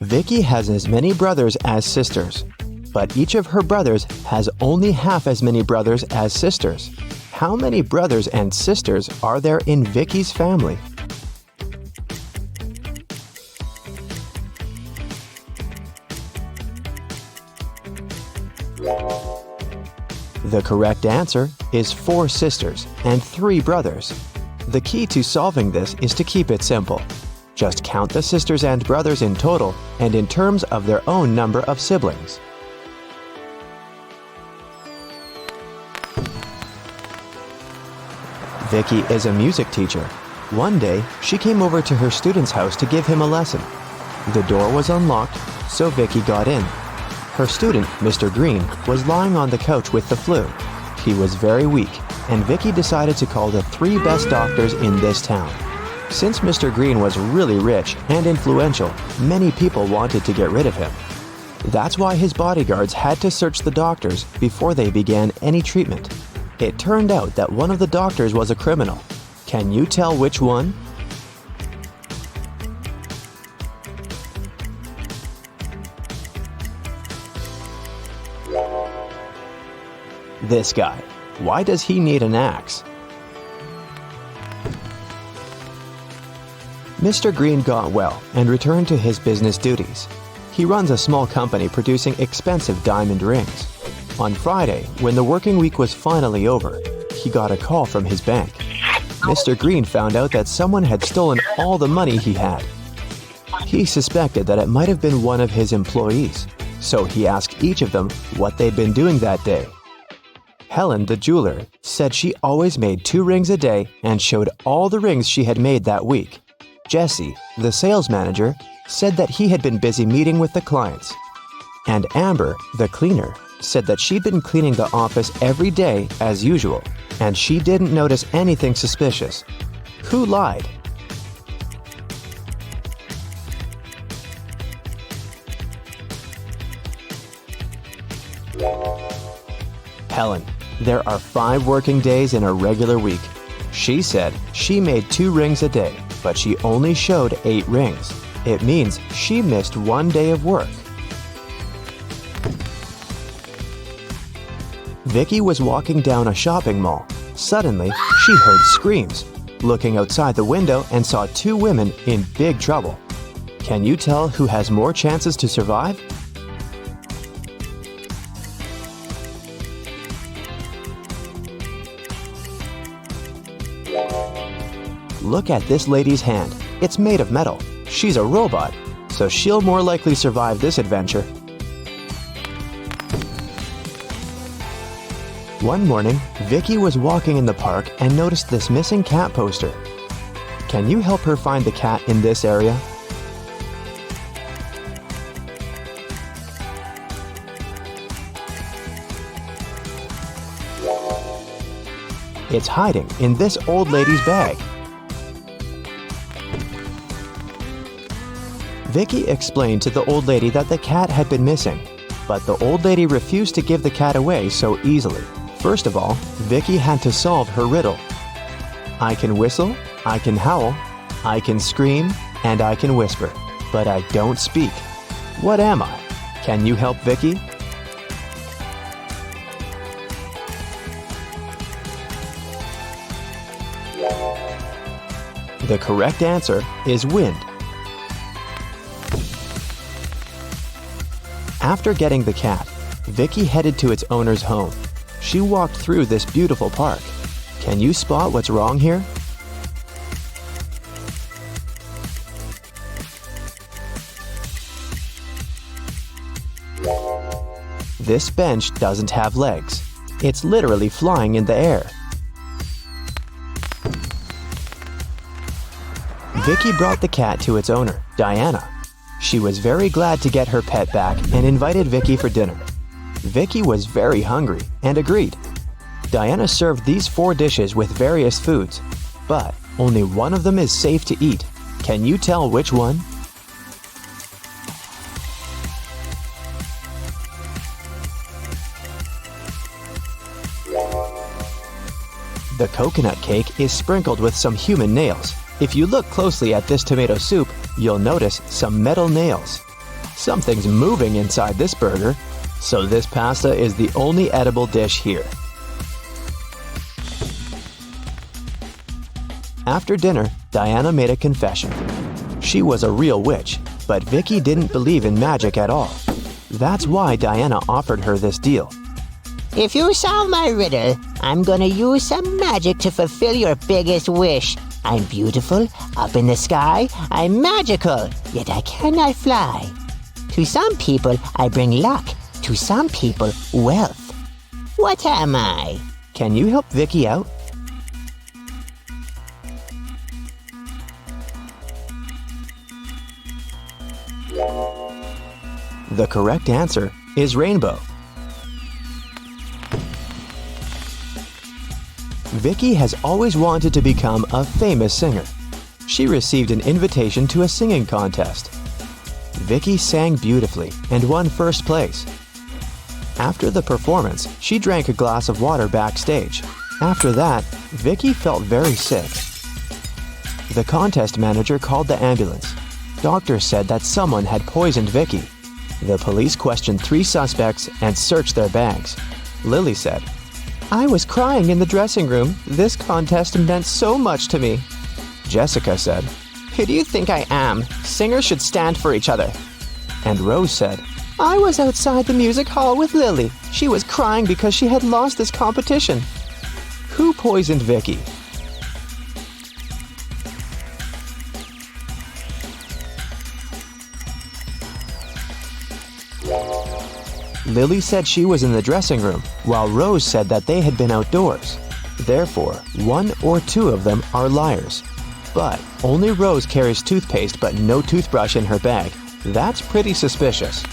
Vicky has as many brothers as sisters, but each of her brothers has only half as many brothers as sisters. How many brothers and sisters are there in Vicky's family? The correct answer is 4 sisters and 3 brothers. The key to solving this is to keep it simple. Just count the sisters and brothers in total and in terms of their own number of siblings. Vicky is a music teacher. One day, she came over to her student's house to give him a lesson. The door was unlocked, so Vicky got in. Her student, Mr. Green, was lying on the couch with the flu. He was very weak, and Vicky decided to call the 3 best doctors in this town. Since Mr. Green was really rich and influential, many people wanted to get rid of him. That's why his bodyguards had to search the doctors before they began any treatment. It turned out that one of the doctors was a criminal. Can you tell which one? This guy. Why does he need an axe? Mr. Green got well and returned to his business duties. He runs a small company producing expensive diamond rings. On Friday, when the working week was finally over, he got a call from his bank. Mr. Green found out that someone had stolen all the money he had. He suspected that it might have been one of his employees, so he asked each of them what they'd been doing that day. Helen, the jeweler, said she always made 2 rings a day and showed all the rings she had made that week. Jesse, the sales manager, said that he had been busy meeting with the clients. And Amber, the cleaner, said that she'd been cleaning the office every day as usual, and she didn't notice anything suspicious. Who lied? Helen. There are 5 working days in a regular week. She said she made 2 rings a day, but she only showed 8 rings. It means she missed 1 day of work. Vicky was walking down a shopping mall. Suddenly, she heard screams. Looking outside the window and saw 2 women in big trouble. Can you tell who has more chances to survive? Look at this lady's hand. It's made of metal. She's a robot, so she'll more likely survive this adventure. One morning, Vicky was walking in the park and noticed this missing cat poster. Can you help her find the cat in this area? It's hiding in this old lady's bag. Vicky explained to the old lady that the cat had been missing, but the old lady refused to give the cat away so easily. First of all, Vicky had to solve her riddle. I can whistle, I can howl, I can scream, and I can whisper, but I don't speak. What am I? Can you help Vicky? The correct answer is wind. After getting the cat, Vicky headed to its owner's home. She walked through this beautiful park. Can you spot what's wrong here? This bench doesn't have legs. It's literally flying in the air. Vicky brought the cat to its owner, Diana. She was very glad to get her pet back and invited Vicky for dinner. Vicky was very hungry and agreed. Diana served these 4 dishes with various foods, but only one of them is safe to eat. Can you tell which one? The coconut cake is sprinkled with some human nails. If you look closely at this tomato soup, you'll notice some metal nails. Something's moving inside this burger, so this pasta is the only edible dish here. After dinner, Diana made a confession. She was a real witch, but Vicky didn't believe in magic at all. That's why Diana offered her this deal. If you solve my riddle, I'm gonna use some magic to fulfill your biggest wish. I'm beautiful, up in the sky, I'm magical, yet I cannot fly. To some people, I bring luck. To some people, wealth. What am I? Can you help Vicky out? The correct answer is rainbow. Vicky has always wanted to become a famous singer. She received an invitation to a singing contest. Vicky sang beautifully and won first place. After the performance, she drank a glass of water backstage. After that, Vicky felt very sick. The contest manager called the ambulance. Doctors said that someone had poisoned Vicky. The police questioned 3 suspects and searched their bags. Lily said, "I was crying in the dressing room. This contest meant so much to me." Jessica said, "Who do you think I am? Singers should stand for each other." And Rose said, "I was outside the music hall with Lily. She was crying because she had lost this competition." Who poisoned Vicky? Lily said she was in the dressing room, while Rose said that they had been outdoors. Therefore, 1 or 2 of them are liars. But only Rose carries toothpaste but no toothbrush in her bag. That's pretty suspicious.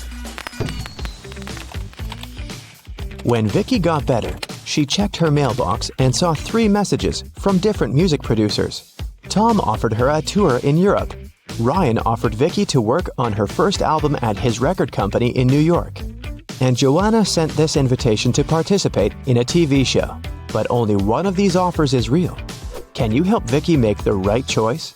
When Vicky got better, she checked her mailbox and saw 3 messages from different music producers. Tom offered her a tour in Europe. Ryan offered Vicky to work on her first album at his record company in New York. And Joanna sent this invitation to participate in a TV show. But only one of these offers is real. Can you help Vicky make the right choice?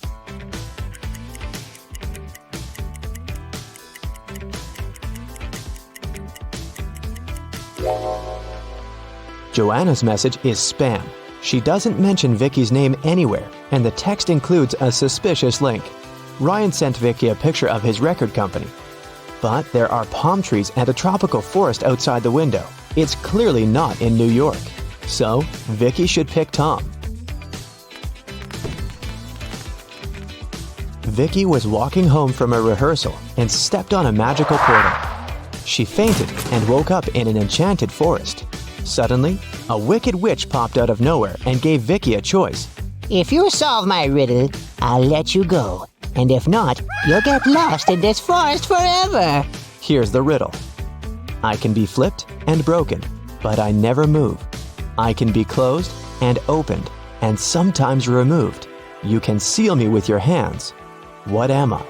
Joanna's message is spam. She doesn't mention Vicky's name anywhere, and the text includes a suspicious link. Ryan sent Vicky a picture of his record company. But there are palm trees and a tropical forest outside the window. It's clearly not in New York. So, Vicky should pick Tom. Vicky was walking home from a rehearsal and stepped on a magical portal. She fainted and woke up in an enchanted forest. Suddenly, a wicked witch popped out of nowhere and gave Vicky a choice. If you solve my riddle, I'll let you go. And if not, you'll get lost in this forest forever. Here's the riddle. I can be flipped and broken, but I never move. I can be closed and opened, and sometimes removed. You can seal me with your hands. What am I?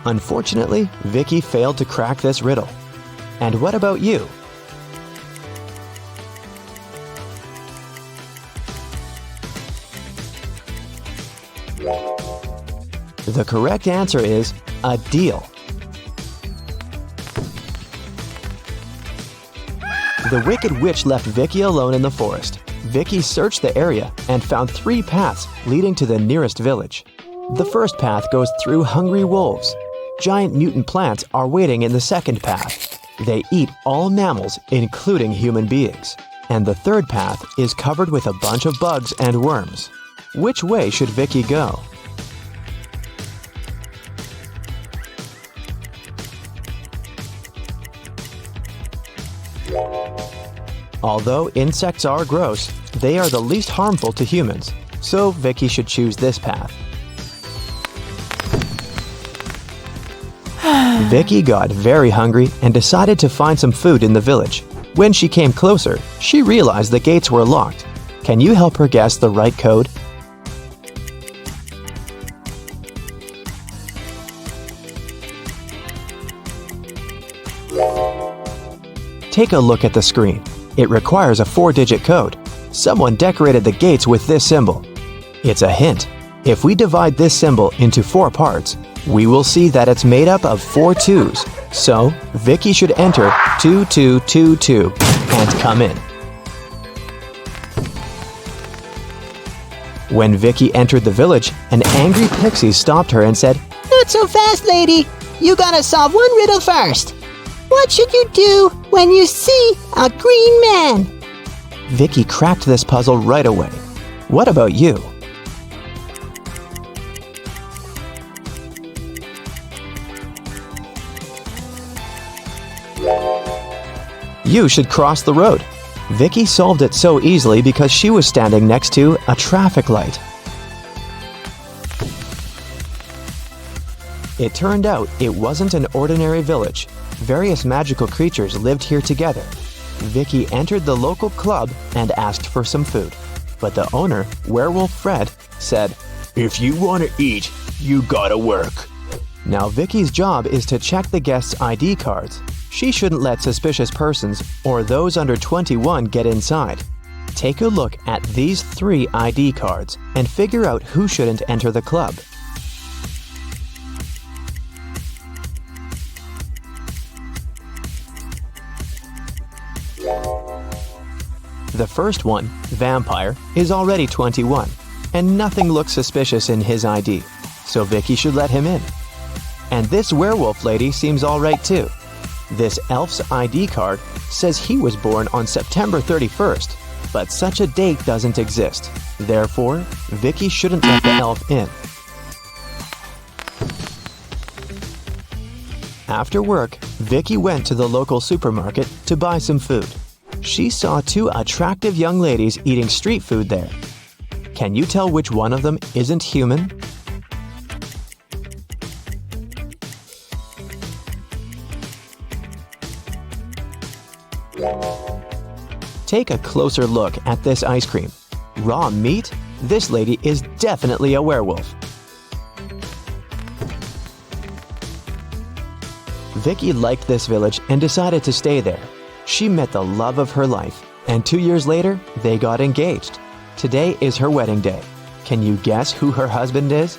Unfortunately, Vicky failed to crack this riddle. And what about you? The correct answer is a deal. The wicked witch left Vicky alone in the forest. Vicky searched the area and found 3 paths leading to the nearest village. The first path goes through hungry wolves. Giant mutant plants are waiting in the second path. They eat all mammals, including human beings. And the third path is covered with a bunch of bugs and worms. Which way should Vicky go? Although insects are gross, they are the least harmful to humans, so Vicky should choose this path. Vicky got very hungry and decided to find some food in the village. When she came closer, she realized the gates were locked. Can you help her guess the right code? Take a look at the screen. It requires a 4-digit code. Someone decorated the gates with this symbol. It's a hint. If we divide this symbol into 4 parts, we will see that it's made up of 4 2s. So, Vicky should enter 2222 and come in. When Vicky entered the village, an angry pixie stopped her and said, Not so fast, lady. You gotta solve one riddle first. What should you do when you see a green man? Vicky cracked this puzzle right away. What about you? You should cross the road. Vicky solved it so easily because she was standing next to a traffic light. It turned out it wasn't an ordinary village. Various magical creatures lived here together. Vicky entered the local club and asked for some food. But the owner, Werewolf Fred, said, "If you want to eat, you gotta work." Now Vicky's job is to check the guests' ID cards. She shouldn't let suspicious persons or those under 21 get inside. Take a look at these 3 ID cards and figure out who shouldn't enter the club. The first one, Vampire, is already 21, and nothing looks suspicious in his ID, so Vicky should let him in. And this werewolf lady seems alright too. This elf's ID card says he was born on September 31st, but such a date doesn't exist. Therefore, Vicky shouldn't let the elf in. After work, Vicky went to the local supermarket to buy some food. She saw 2 attractive young ladies eating street food there. Can you tell which one of them isn't human? Take a closer look at this ice cream. Raw meat? This lady is definitely a werewolf. Vicky liked this village and decided to stay there. She met the love of her life, and 2 years later, they got engaged. Today is her wedding day. Can you guess who her husband is?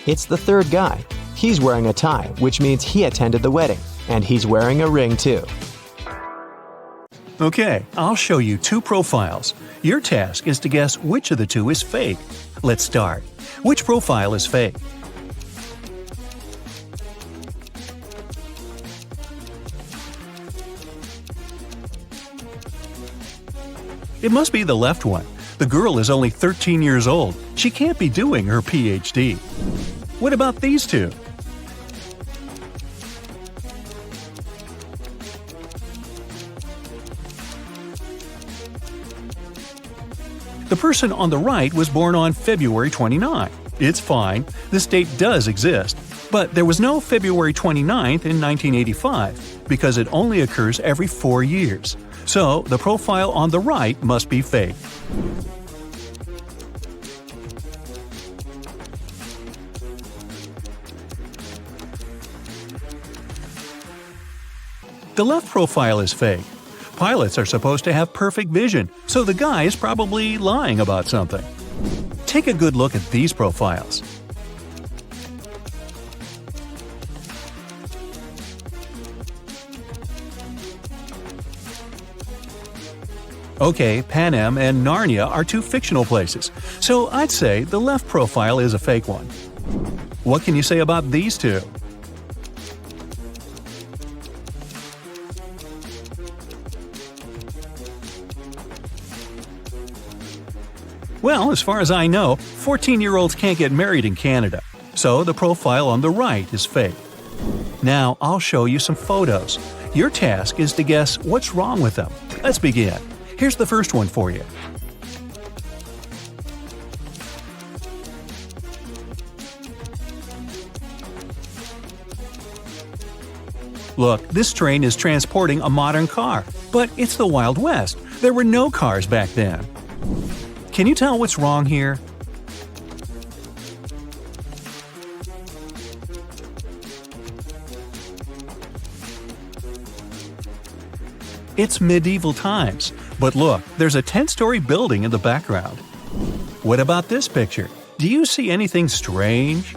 It's the 3rd guy. He's wearing a tie, which means he attended the wedding, and he's wearing a ring too. Okay, I'll show you 2 profiles. Your task is to guess which of the 2 is fake. Let's start. Which profile is fake? It must be the left one. The girl is only 13 years old. She can't be doing her PhD. What about these 2? The person on the right was born on February 29. It's fine, this date does exist. But there was no February 29th in 1985 because it only occurs every 4 years. So the profile on the right must be fake. The left profile is fake. Pilots are supposed to have perfect vision, so the guy is probably lying about something. Take a good look at these profiles. Okay, Pan Am and Narnia are 2 fictional places, so I'd say the left profile is a fake one. What can you say about these 2? Well, as far as I know, 14-year-olds can't get married in Canada, so the profile on the right is fake. Now, I'll show you some photos. Your task is to guess what's wrong with them. Let's begin. Here's the first one for you. Look, this train is transporting a modern car, but it's the Wild West. There were no cars back then. Can you tell what's wrong here? It's medieval times, but look, there's a 10-story building in the background. What about this picture? Do you see anything strange?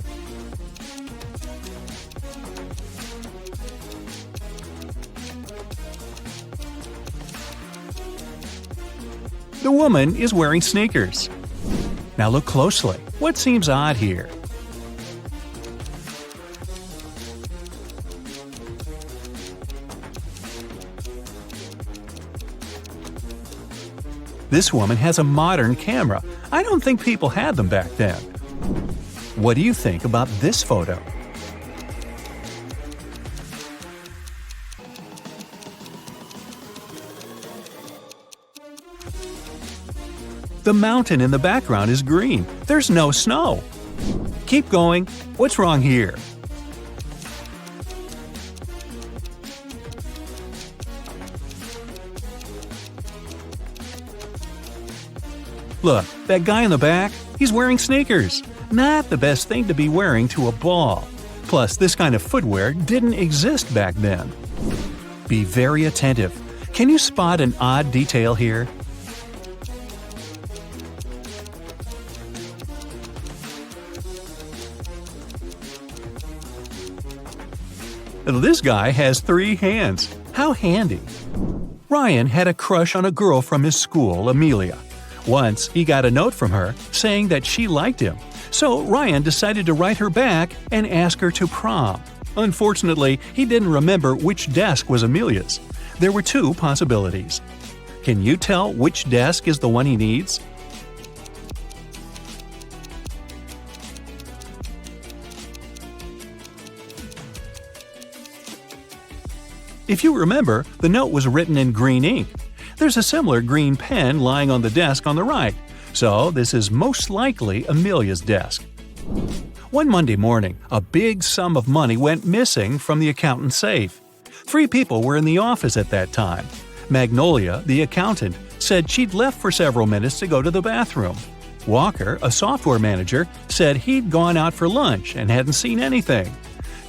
The woman is wearing sneakers. Now look closely. What seems odd here? This woman has a modern camera. I don't think people had them back then. What do you think about this photo? The mountain in the background is green. There's no snow. Keep going. What's wrong here? Look, that guy in the back, he's wearing sneakers. Not the best thing to be wearing to a ball. Plus, this kind of footwear didn't exist back then. Be very attentive. Can you spot an odd detail here? This guy has 3 hands. How handy. Ryan had a crush on a girl from his school, Amelia. Once, he got a note from her saying that she liked him. So Ryan decided to write her back and ask her to prom. Unfortunately, he didn't remember which desk was Amelia's. There were 2 possibilities. Can you tell which desk is the one he needs? If you remember, the note was written in green ink. There's a similar green pen lying on the desk on the right, so this is most likely Amelia's desk. One Monday morning, a big sum of money went missing from the accountant's safe. 3 people were in the office at that time. Magnolia, the accountant, said she'd left for several minutes to go to the bathroom. Walker, a software manager, said he'd gone out for lunch and hadn't seen anything.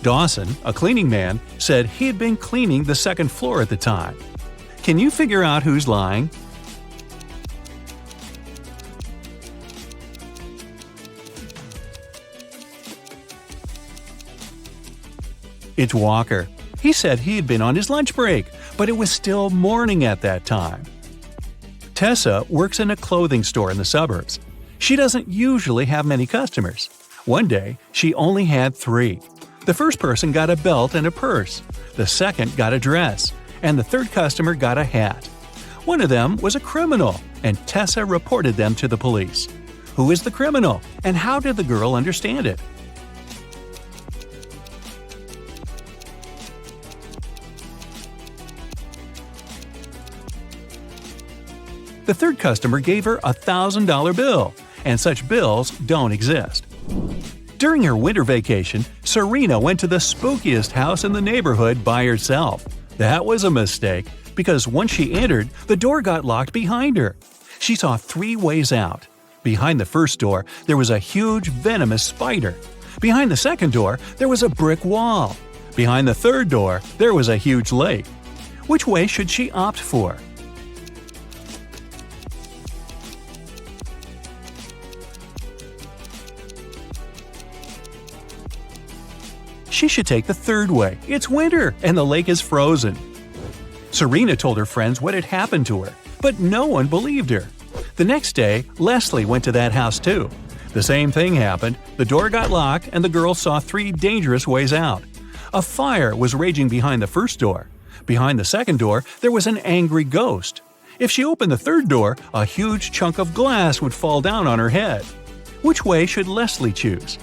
Dawson, a cleaning man, said he'd been cleaning the 2nd floor at the time. Can you figure out who's lying? It's Walker. He said he'd been on his lunch break, but it was still morning at that time. Tessa works in a clothing store in the suburbs. She doesn't usually have many customers. One day, she only had 3. The first person got a belt and a purse, the second got a dress, and the third customer got a hat. One of them was a criminal, and Tessa reported them to the police. Who is the criminal, and how did the girl understand it? The third customer gave her a $1,000 bill, and such bills don't exist. During her winter vacation, Serena went to the spookiest house in the neighborhood by herself. That was a mistake, because once she entered, the door got locked behind her. She saw 3 ways out. Behind the first door, there was a huge venomous spider. Behind the second door, there was a brick wall. Behind the third door, there was a huge lake. Which way should she opt for? She should take the third way. It's winter, and the lake is frozen. Serena told her friends what had happened to her, but no one believed her. The next day, Leslie went to that house too. The same thing happened. The door got locked, and the girl saw 3 dangerous ways out. A fire was raging behind the first door. Behind the second door, there was an angry ghost. If she opened the third door, a huge chunk of glass would fall down on her head. Which way should Leslie choose?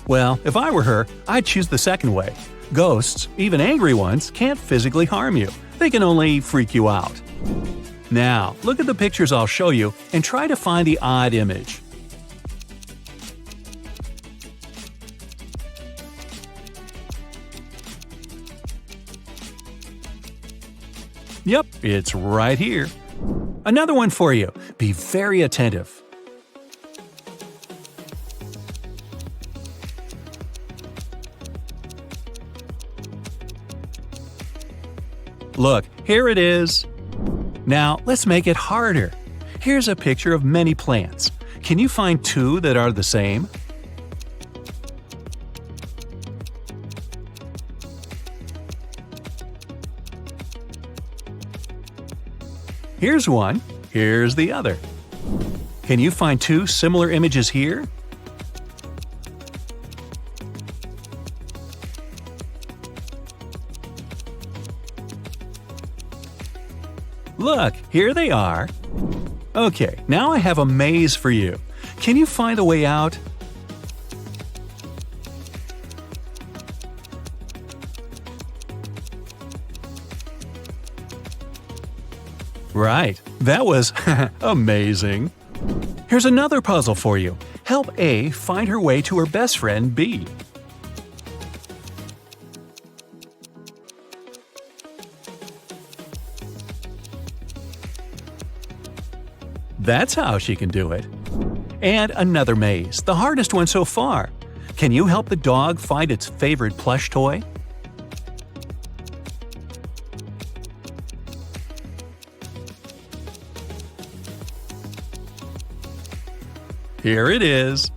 Well, if I were her, I'd choose the second way. Ghosts, even angry ones, can't physically harm you. They can only freak you out. Now, look at the pictures I'll show you and try to find the odd image. Yep, it's right here. Another one for you. Be very attentive. Look, here it is. Now, let's make it harder. Here's a picture of many plants. Can you find two that are the same? Here's one. Here's the other. Can you find two similar images here? Look, here they are. Okay, now I have a maze for you. Can you find the way out? Right, that was amazing. Here's another puzzle for you. Help A find her way to her best friend B. That's how she can do it. And another maze, the hardest one so far. Can you help the dog find its favorite plush toy? Here it is.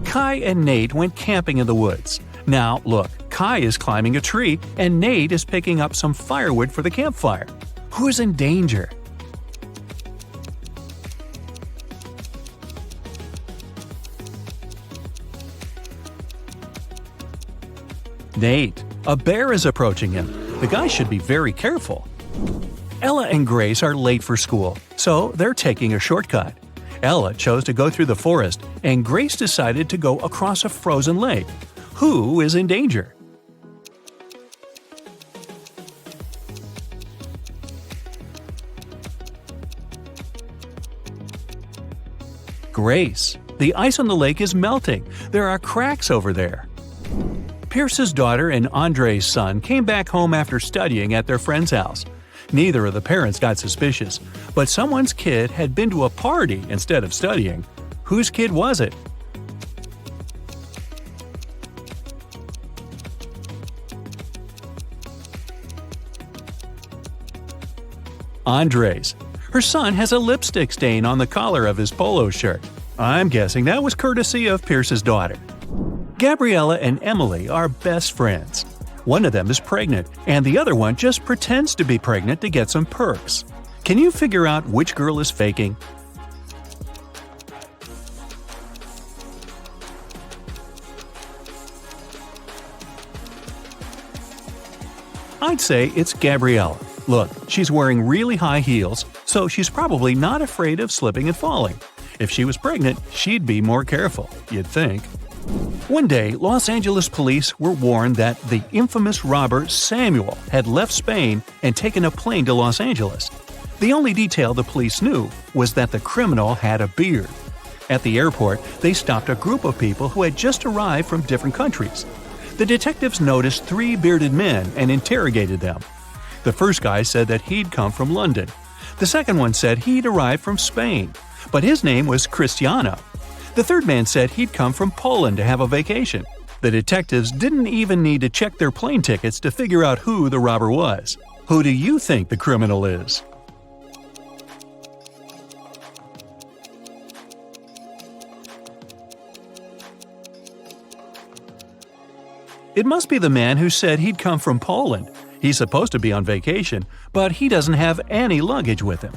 Kai and Nate went camping in the woods. Now, look, Kai is climbing a tree and Nate is picking up some firewood for the campfire. Who's in danger? Nate. A bear is approaching him. The guy should be very careful. Ella and Grace are late for school, so they're taking a shortcut. Ella chose to go through the forest, and Grace decided to go across a frozen lake. Who is in danger? Grace. The ice on the lake is melting. There are cracks over there. Pierce's daughter and Andre's son came back home after studying at their friend's house. Neither of the parents got suspicious, but someone's kid had been to a party instead of studying. Whose kid was it? Andre's. Her son has a lipstick stain on the collar of his polo shirt. I'm guessing that was courtesy of Pierce's daughter. Gabriella and Emily are best friends. One of them is pregnant, and the other one just pretends to be pregnant to get some perks. Can you figure out which girl is faking? I'd say it's Gabriella. Look, she's wearing really high heels, so she's probably not afraid of slipping and falling. If she was pregnant, she'd be more careful, you'd think. One day, Los Angeles police were warned that the infamous robber Samuel had left Spain and taken a plane to Los Angeles. The only detail the police knew was that the criminal had a beard. At the airport, they stopped a group of people who had just arrived from different countries. The detectives noticed 3 bearded men and interrogated them. The first guy said that he'd come from London. The second one said he'd arrived from Spain, but his name was Cristiano. The third man said he'd come from Poland to have a vacation. The detectives didn't even need to check their plane tickets to figure out who the robber was. Who do you think the criminal is? It must be the man who said he'd come from Poland. He's supposed to be on vacation, but he doesn't have any luggage with him.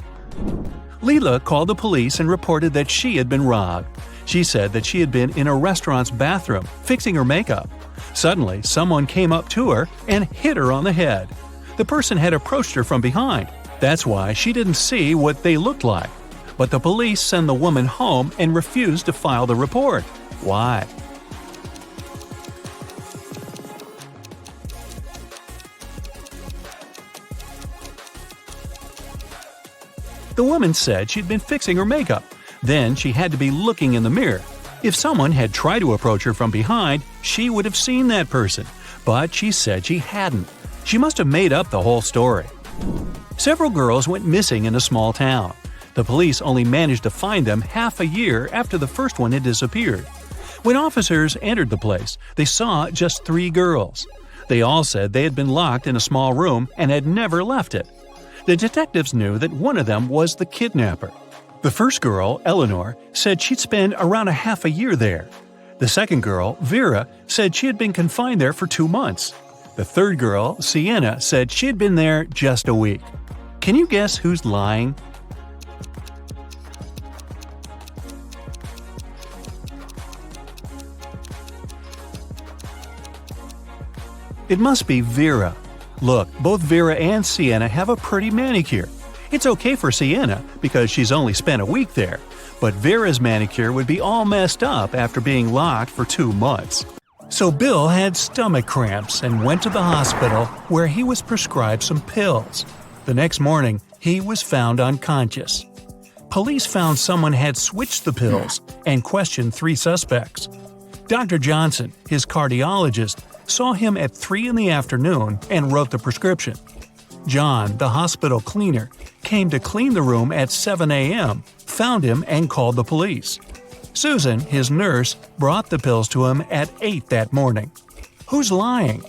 Leela called the police and reported that she had been robbed. She said that she had been in a restaurant's bathroom, fixing her makeup. Suddenly, someone came up to her and hit her on the head. The person had approached her from behind. That's why she didn't see what they looked like. But the police sent the woman home and refused to file the report. Why? The woman said she'd been fixing her makeup. Then she had to be looking in the mirror. If someone had tried to approach her from behind, she would have seen that person. But she said she hadn't. She must have made up the whole story. Several girls went missing in a small town. The police only managed to find them half a year after the first one had disappeared. When officers entered the place, they saw just 3 girls. They all said they had been locked in a small room and had never left it. The detectives knew that one of them was the kidnapper. The first girl, Eleanor, said she'd spent around a half a year there. The second girl, Vera, said she had been confined there for 2 months. The third girl, Sienna, said she had been there just a week. Can you guess who's lying? It must be Vera. Look, both Vera and Sienna have a pretty manicure. It's okay for Sienna because she's only spent a week there, but Vera's manicure would be all messed up after being locked for 2 months. So Bill had stomach cramps and went to the hospital where he was prescribed some pills. The next morning, he was found unconscious. Police found someone had switched the pills and questioned 3 suspects. Dr. Johnson, his cardiologist, saw him at 3 in the afternoon and wrote the prescription. John, the hospital cleaner, came to clean the room at 7 a.m., found him and called the police. Susan, his nurse, brought the pills to him at 8 that morning. Who's lying?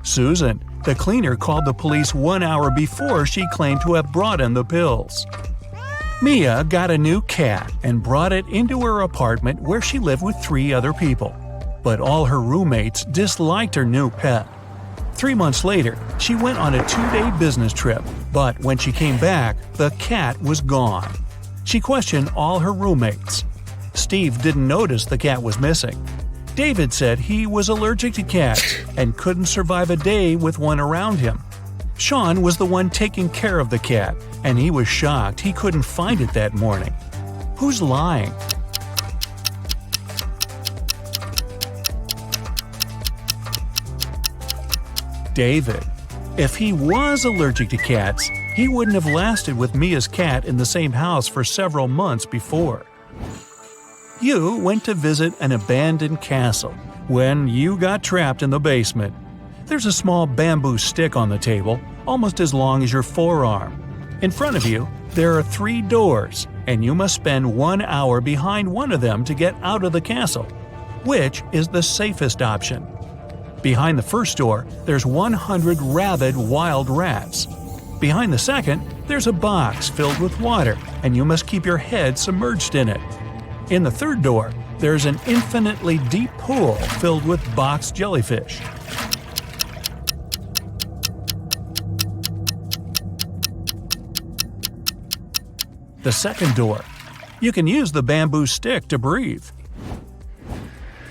Susan. The cleaner called the police 1 hour before she claimed to have brought in the pills. Mia got a new cat and brought it into her apartment where she lived with 3 other people. But all her roommates disliked her new pet. 3 months later, she went on a 2-day business trip, but when she came back, the cat was gone. She questioned all her roommates. Steve didn't notice the cat was missing. David said he was allergic to cats and couldn't survive a day with one around him. Sean was the one taking care of the cat, and he was shocked he couldn't find it that morning. Who's lying? David. If he was allergic to cats, he wouldn't have lasted with Mia's cat in the same house for several months before. You went to visit an abandoned castle when you got trapped in the basement. There's a small bamboo stick on the table, almost as long as your forearm. In front of you, there are 3 doors, and you must spend 1 hour behind one of them to get out of the castle. Which is the safest option? Behind the first door, there's 100 rabid wild rats. Behind the second, there's a box filled with water, and you must keep your head submerged in it. In the third door, there's an infinitely deep pool filled with box jellyfish. The second door. You can use the bamboo stick to breathe.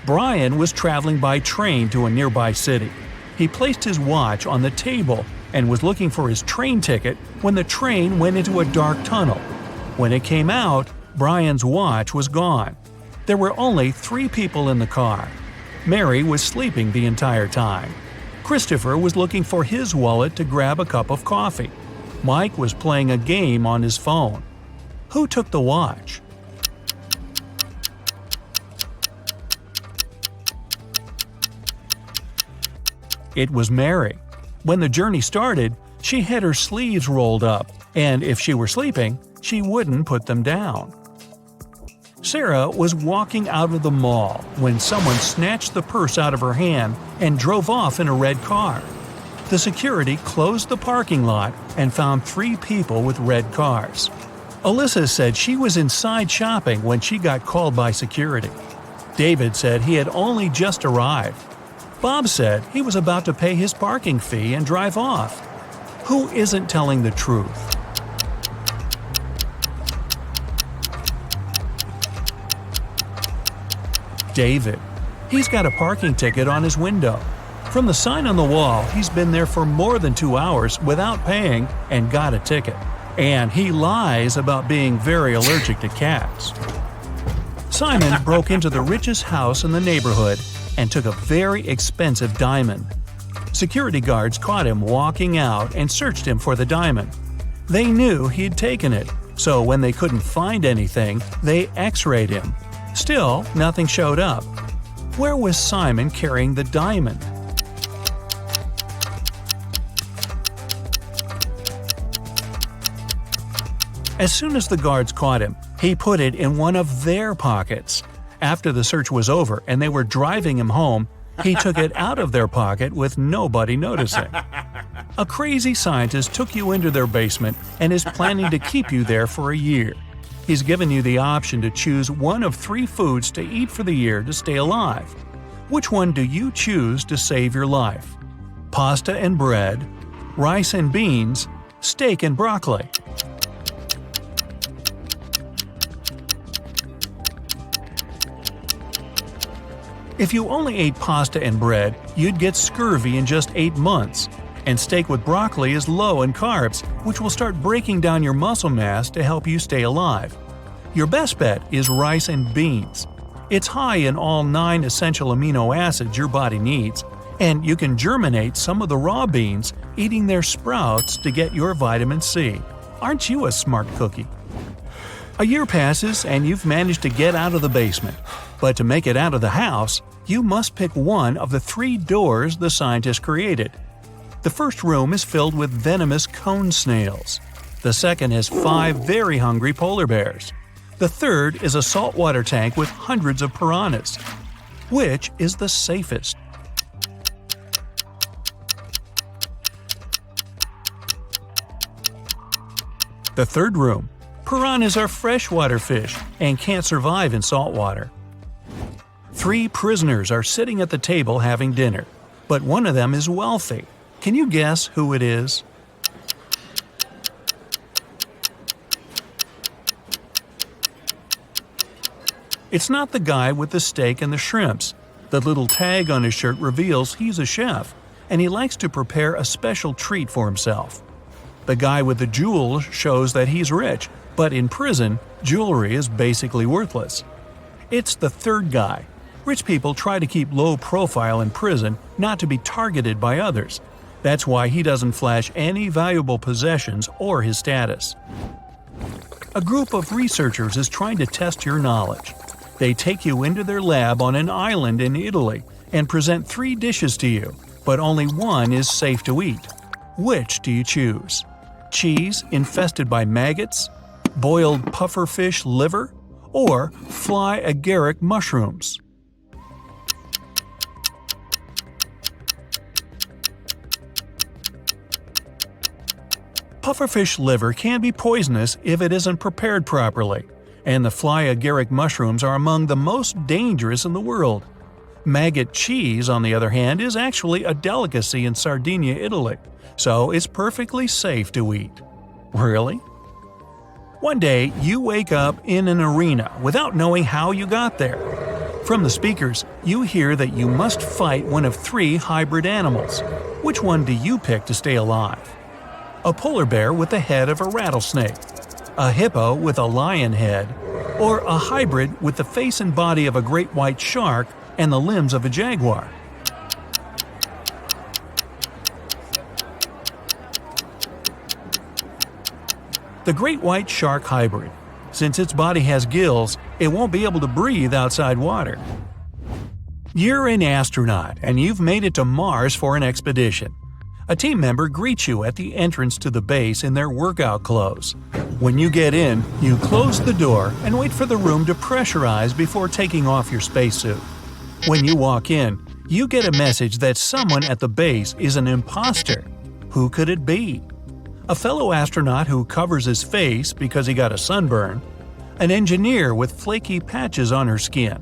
Brian was traveling by train to a nearby city. He placed his watch on the table and was looking for his train ticket when the train went into a dark tunnel. When it came out, Brian's watch was gone. There were only 3 people in the car. Mary was sleeping the entire time. Christopher was looking for his wallet to grab a cup of coffee. Mike was playing a game on his phone. Who took the watch? It was Mary. When the journey started, she had her sleeves rolled up, and if she were sleeping, she wouldn't put them down. Sarah was walking out of the mall when someone snatched the purse out of her hand and drove off in a red car. The security closed the parking lot and found 3 people with red cars. Alyssa said she was inside shopping when she got called by security. David said he had only just arrived. Bob said he was about to pay his parking fee and drive off. Who isn't telling the truth? David. He's got a parking ticket on his window. From the sign on the wall, he's been there for more than 2 hours without paying and got a ticket. And he lies about being very allergic to cats. Simon broke into the richest house in the neighborhood and took a very expensive diamond. Security guards caught him walking out and searched him for the diamond. They knew he'd taken it, so when they couldn't find anything, they x-rayed him. Still, nothing showed up. Where was Simon carrying the diamond? As soon as the guards caught him, He put it in one of their pockets. After the search was over and they were driving him home, he took it out of their pocket with nobody noticing. A crazy scientist took you into their basement and is planning to keep you there for a year. He's given you the option to choose one of 3 foods to eat for the year to stay alive. Which one do you choose to save your life? Pasta and bread, rice and beans, steak and broccoli. If you only ate pasta and bread, you'd get scurvy in just 8 months. And steak with broccoli is low in carbs, which will start breaking down your muscle mass to help you stay alive. Your best bet is rice and beans. It's high in all 9 essential amino acids your body needs, and you can germinate some of the raw beans, eating their sprouts to get your vitamin C. Aren't you a smart cookie? A year passes and you've managed to get out of the basement. But to make it out of the house, you must pick one of the 3 doors the scientists created. The first room is filled with venomous cone snails. The second has 5 very hungry polar bears. The third is a saltwater tank with hundreds of piranhas. Which is the safest? The third room. Piranhas are freshwater fish and can't survive in saltwater. 3 prisoners are sitting at the table having dinner, but one of them is wealthy. Can you guess who it is? It's not the guy with the steak and the shrimps. The little tag on his shirt reveals he's a chef, and he likes to prepare a special treat for himself. The guy with the jewels shows that he's rich, but in prison, jewelry is basically worthless. It's the third guy. Rich people try to keep low profile in prison, not to be targeted by others. That's why he doesn't flash any valuable possessions or his status. A group of researchers is trying to test your knowledge. They take you into their lab on an island in Italy and present 3 dishes to you, but only one is safe to eat. Which do you choose? Cheese infested by maggots, boiled pufferfish liver, or fly agaric mushrooms? Pufferfish liver can be poisonous if it isn't prepared properly, and the fly agaric mushrooms are among the most dangerous in the world. Maggot cheese, on the other hand, is actually a delicacy in Sardinia, Italy, so it's perfectly safe to eat. Really? One day, you wake up in an arena without knowing how you got there. From the speakers, you hear that you must fight one of 3 hybrid animals. Which one do you pick to stay alive? A polar bear with the head of a rattlesnake, a hippo with a lion head, or a hybrid with the face and body of a great white shark and the limbs of a jaguar? The great white shark hybrid. Since its body has gills, it won't be able to breathe outside water. You're an astronaut and you've made it to Mars for an expedition. A team member greets you at the entrance to the base in their workout clothes. When you get in, you close the door and wait for the room to pressurize before taking off your spacesuit. When you walk in, you get a message that someone at the base is an imposter. Who could it be? A fellow astronaut who covers his face because he got a sunburn, an engineer with flaky patches on her skin,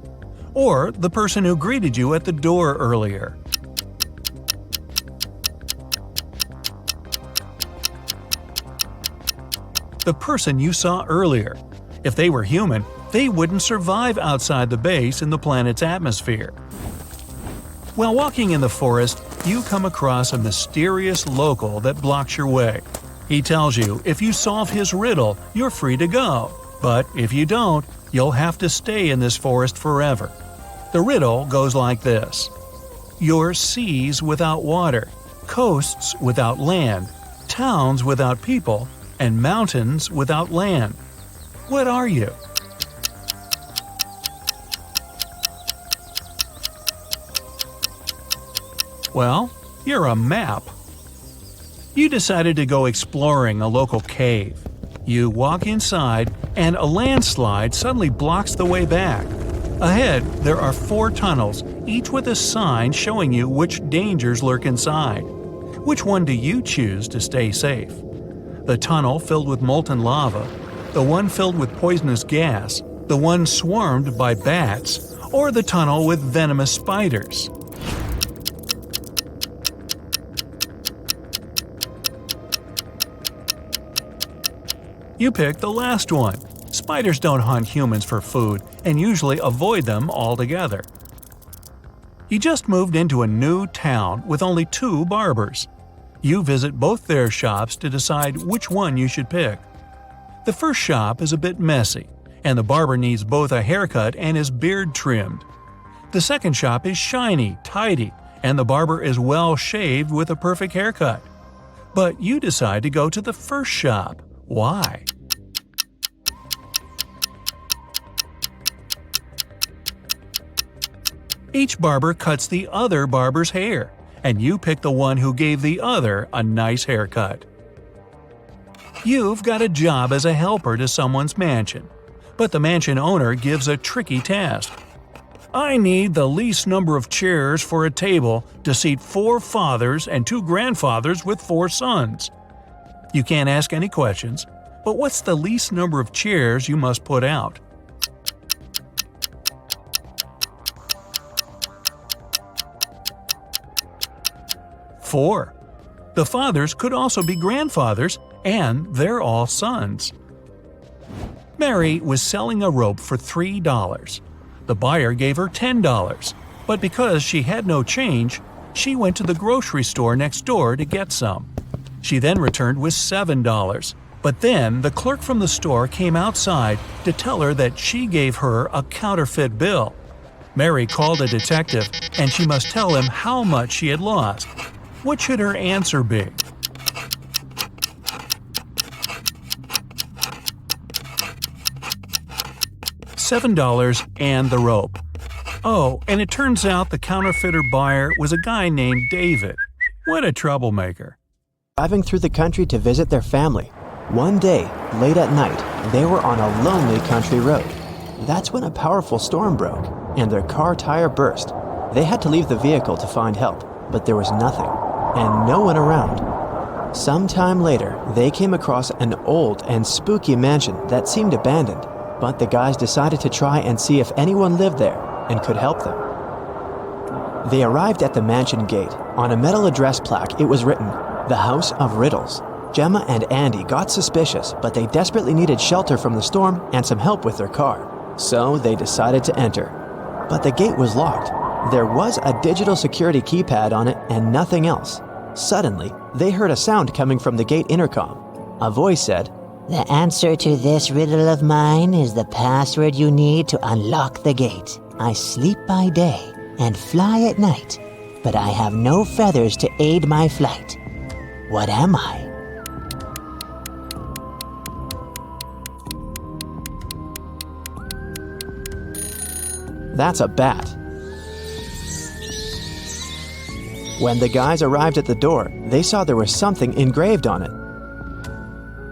or the person who greeted you at the door earlier. The person you saw earlier. If they were human, they wouldn't survive outside the base in the planet's atmosphere. While walking in the forest, you come across a mysterious local that blocks your way. He tells you if you solve his riddle, you're free to go. But if you don't, you'll have to stay in this forest forever. The riddle goes like this. You're seas without water, coasts without land, towns without people, and mountains without land. What are you? Well, you're a map. You decided to go exploring a local cave. You walk inside, and a landslide suddenly blocks the way back. Ahead, there are 4 tunnels, each with a sign showing you which dangers lurk inside. Which one do you choose to stay safe? The tunnel filled with molten lava, the one filled with poisonous gas, the one swarmed by bats, or the tunnel with venomous spiders? You picked the last one. Spiders don't hunt humans for food and usually avoid them altogether. You just moved into a new town with only 2 barbers. You visit both their shops to decide which one you should pick. The first shop is a bit messy, and the barber needs both a haircut and his beard trimmed. The second shop is shiny, tidy, and the barber is well shaved with a perfect haircut. But you decide to go to the first shop. Why? Each barber cuts the other barber's hair, and you pick the one who gave the other a nice haircut. You've got a job as a helper to someone's mansion, but the mansion owner gives a tricky task. I need the least number of chairs for a table to seat 4 fathers and 2 grandfathers with 4 sons. You can't ask any questions, but what's the least number of chairs you must put out? Four. The fathers could also be grandfathers, and they're all sons. Mary was selling a rope for $3. The buyer gave her $10, but because she had no change, she went to the grocery store next door to get some. She then returned with $7, but then the clerk from the store came outside to tell her that she gave her a counterfeit bill. Mary called a detective, and she must tell him how much she had lost. What should her answer be? $7 and the rope. Oh, and it turns out the counterfeiter buyer was a guy named David. What a troublemaker. Driving through the country to visit their family. One day, late at night, they were on a lonely country road. That's when a powerful storm broke, and their car tire burst. They had to leave the vehicle to find help, but there was nothing, and no one around. Sometime later, they came across an old and spooky mansion that seemed abandoned, but the guys decided to try and see if anyone lived there and could help them. They arrived at the mansion gate. On a metal address plaque, it was written, "The House of Riddles." Gemma and Andy got suspicious, but they desperately needed shelter from the storm and some help with their car. So they decided to enter. But the gate was locked. There was a digital security keypad on it and nothing else. Suddenly, they heard a sound coming from the gate intercom. A voice said, The answer to this riddle of mine is the password you need to unlock the gate. I sleep by day and fly at night, but I have no feathers to aid my flight. What am I? "That's a bat." When the guys arrived at the door, they saw there was something engraved on it.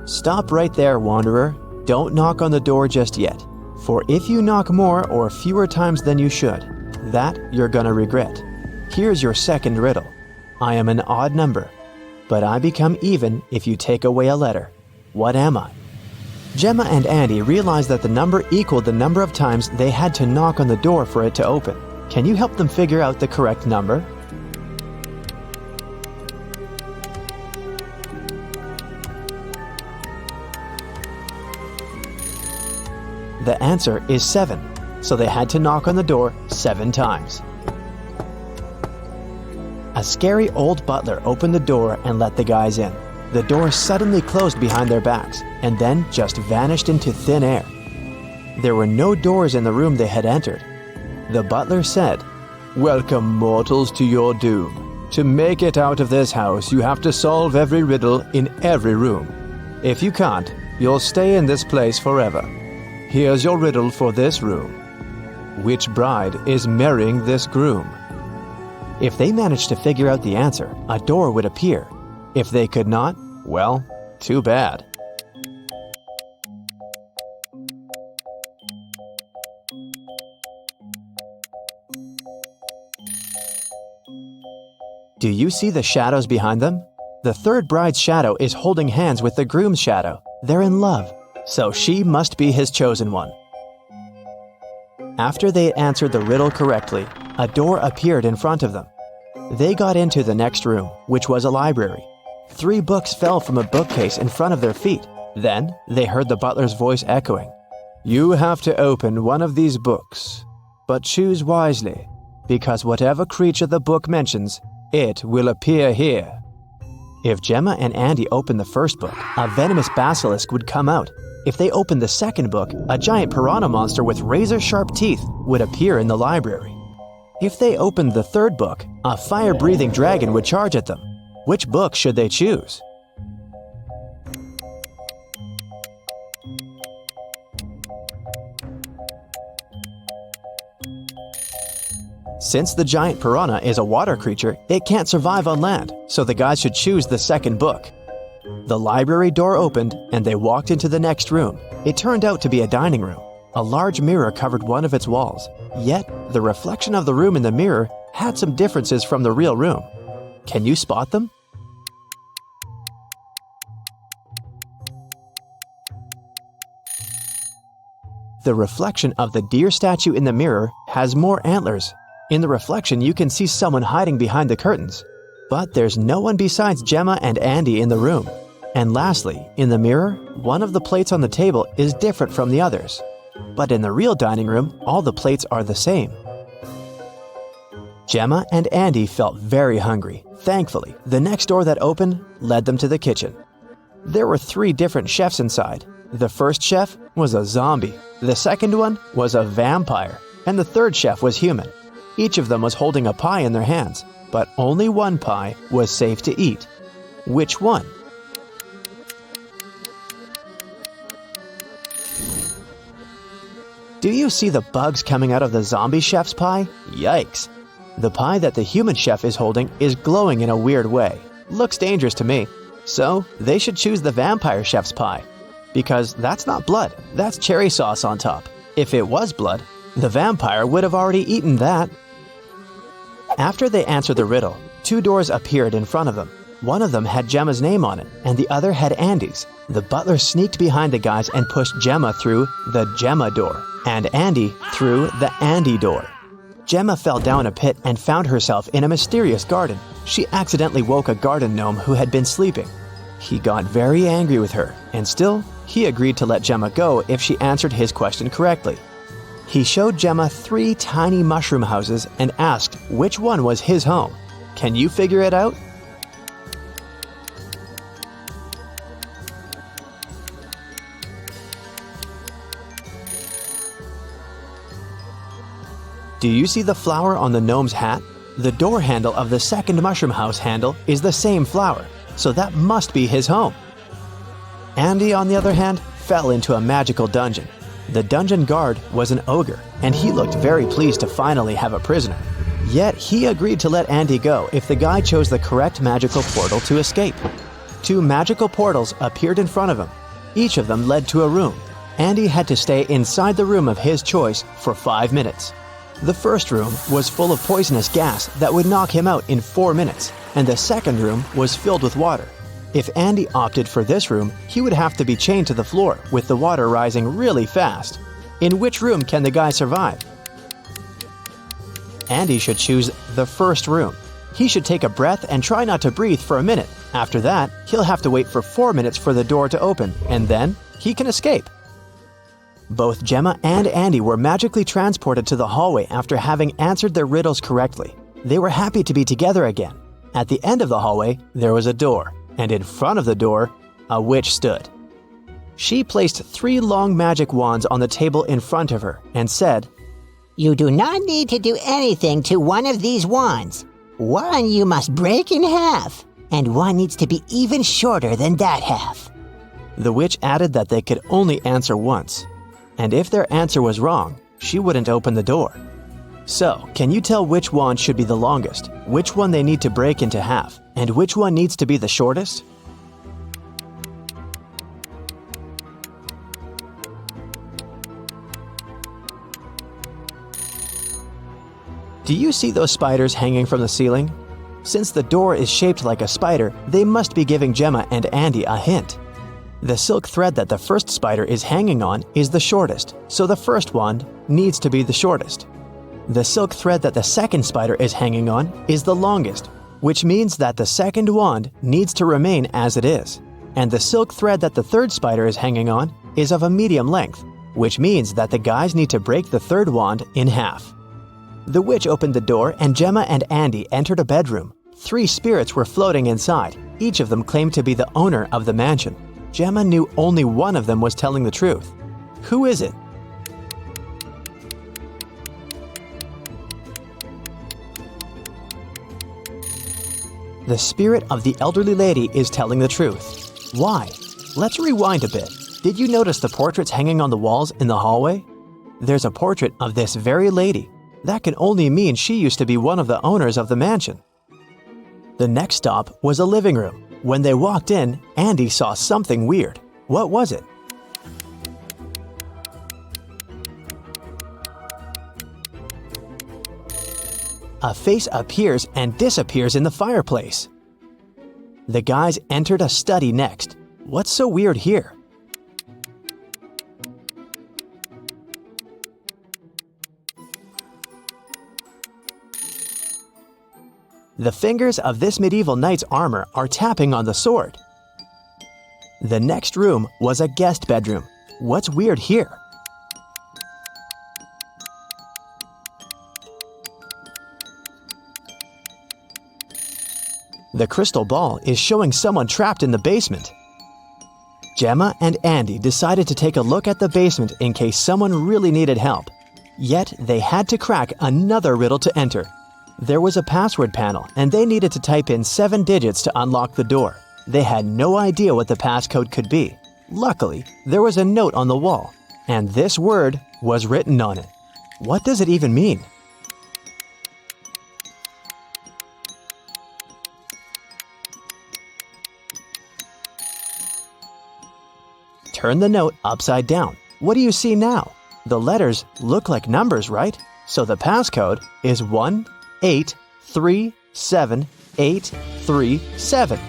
"Stop right there, wanderer. Don't knock on the door just yet. For if you knock more or fewer times than you should, that you're gonna regret. Here's your second riddle. I am an odd number, but I become even if you take away a letter. What am I?" Gemma and Andy realized that the number equaled the number of times they had to knock on the door for it to open. Can you help them figure out the correct number? The answer is 7, so they had to knock on the door 7 times. A scary old butler opened the door and let the guys in. The door suddenly closed behind their backs and then just vanished into thin air. There were no doors in the room they had entered. The butler said, "Welcome, mortals, to your doom. To make it out of this house, you have to solve every riddle in every room. If you can't, you'll stay in this place forever. Here's your riddle for this room. Which bride is marrying this groom?" If they managed to figure out the answer, a door would appear. If they could not, well, too bad. Do you see the shadows behind them? The third bride's shadow is holding hands with the groom's shadow. They're in love, so she must be his chosen one. After they had answered the riddle correctly, a door appeared in front of them. They got into the next room, which was a library. 3 books fell from a bookcase in front of their feet. Then they heard the butler's voice echoing, "You have to open one of these books, but choose wisely, because whatever creature the book mentions, it will appear here." If Gemma and Andy opened the first book, a venomous basilisk would come out. If they opened the second book, a giant piranha monster with razor-sharp teeth would appear in the library. If they opened the third book, a fire-breathing dragon would charge at them. Which book should they choose? Since the giant piranha is a water creature, it can't survive on land, so the guys should choose the second book. The library door opened, and they walked into the next room. It turned out to be a dining room. A large mirror covered one of its walls. Yet, the reflection of the room in the mirror had some differences from the real room. Can you spot them? The reflection of the deer statue in the mirror has more antlers. In the reflection, you can see someone hiding behind the curtains. But there's no one besides Gemma and Andy in the room. And lastly, in the mirror, one of the plates on the table is different from the others. But in the real dining room, all the plates are the same. Gemma and Andy felt very hungry. Thankfully, the next door that opened led them to the kitchen. There were 3 different chefs inside. The first chef was a zombie, the second one was a vampire, and the third chef was human. Each of them was holding a pie in their hands, but only one pie was safe to eat. Which one? Do you see the bugs coming out of the zombie chef's pie? Yikes! The pie that the human chef is holding is glowing in a weird way. Looks dangerous to me. So, they should choose the vampire chef's pie. Because that's not blood, that's cherry sauce on top. If it was blood, the vampire would have already eaten that. After they answered the riddle, 2 doors appeared in front of them. One of them had Gemma's name on it, and the other had Andy's. The butler sneaked behind the guys and pushed Gemma through the Gemma door, and Andy through the Andy door. Gemma fell down a pit and found herself in a mysterious garden. She accidentally woke a garden gnome who had been sleeping. He got very angry with her, and still, he agreed to let Gemma go if she answered his question correctly. He showed Gemma 3 tiny mushroom houses and asked which one was his home. Can you figure it out? Do you see the flower on the gnome's hat? The door handle of the second mushroom house handle is the same flower, so that must be his home. Andy, on the other hand, fell into a magical dungeon. The dungeon guard was an ogre, and he looked very pleased to finally have a prisoner. Yet he agreed to let Andy go if the guy chose the correct magical portal to escape. 2 magical portals appeared in front of him. Each of them led to a room. Andy had to stay inside the room of his choice for 5 minutes. The first room was full of poisonous gas that would knock him out in 4 minutes, and the second room was filled with water. If Andy opted for this room, he would have to be chained to the floor with the water rising really fast. In which room can the guy survive? Andy should choose the first room. He should take a breath and try not to breathe for a minute. After that, he'll have to wait for 4 minutes for the door to open, and then he can escape. Both Gemma and Andy were magically transported to the hallway after having answered their riddles correctly. They were happy to be together again. At the end of the hallway, there was a door, and in front of the door, a witch stood. She placed 3 long magic wands on the table in front of her and said, You do not need to do anything to one of these wands. One you must break in half, and one needs to be even shorter than that half. The witch added that they could only answer once, and if their answer was wrong, she wouldn't open the door. So, can you tell which wand should be the longest, which one they need to break into half, and which one needs to be the shortest? Do you see those spiders hanging from the ceiling? Since the door is shaped like a spider, they must be giving Gemma and Andy a hint. The silk thread that the first spider is hanging on is the shortest, so the first wand needs to be the shortest. The silk thread that the second spider is hanging on is the longest, which means that the second wand needs to remain as it is. And the silk thread that the third spider is hanging on is of a medium length, which means that the guys need to break the third wand in half. The witch opened the door and Gemma and Andy entered a bedroom. 3 spirits were floating inside. Each of them claimed to be the owner of the mansion. Gemma knew only one of them was telling the truth. Who is it? The spirit of the elderly lady is telling the truth. Why? Let's rewind a bit. Did you notice the portraits hanging on the walls in the hallway? There's a portrait of this very lady. That can only mean she used to be one of the owners of the mansion. The next stop was a living room. When they walked in, Andy saw something weird. What was it? A face appears and disappears in the fireplace. The guys entered a study next. What's so weird here? The fingers of this medieval knight's armor are tapping on the sword. The next room was a guest bedroom. What's weird here? The crystal ball is showing someone trapped in the basement. Gemma and Andy decided to take a look at the basement in case someone really needed help. Yet they had to crack another riddle to enter. There was a password panel and they needed to type in 7 digits to unlock the door. They had no idea what the passcode could be. Luckily, there was a note on the wall, and this word was written on it. What does it even mean? Turn the note upside down. What do you see now? The letters look like numbers, right? So the passcode is 1837837.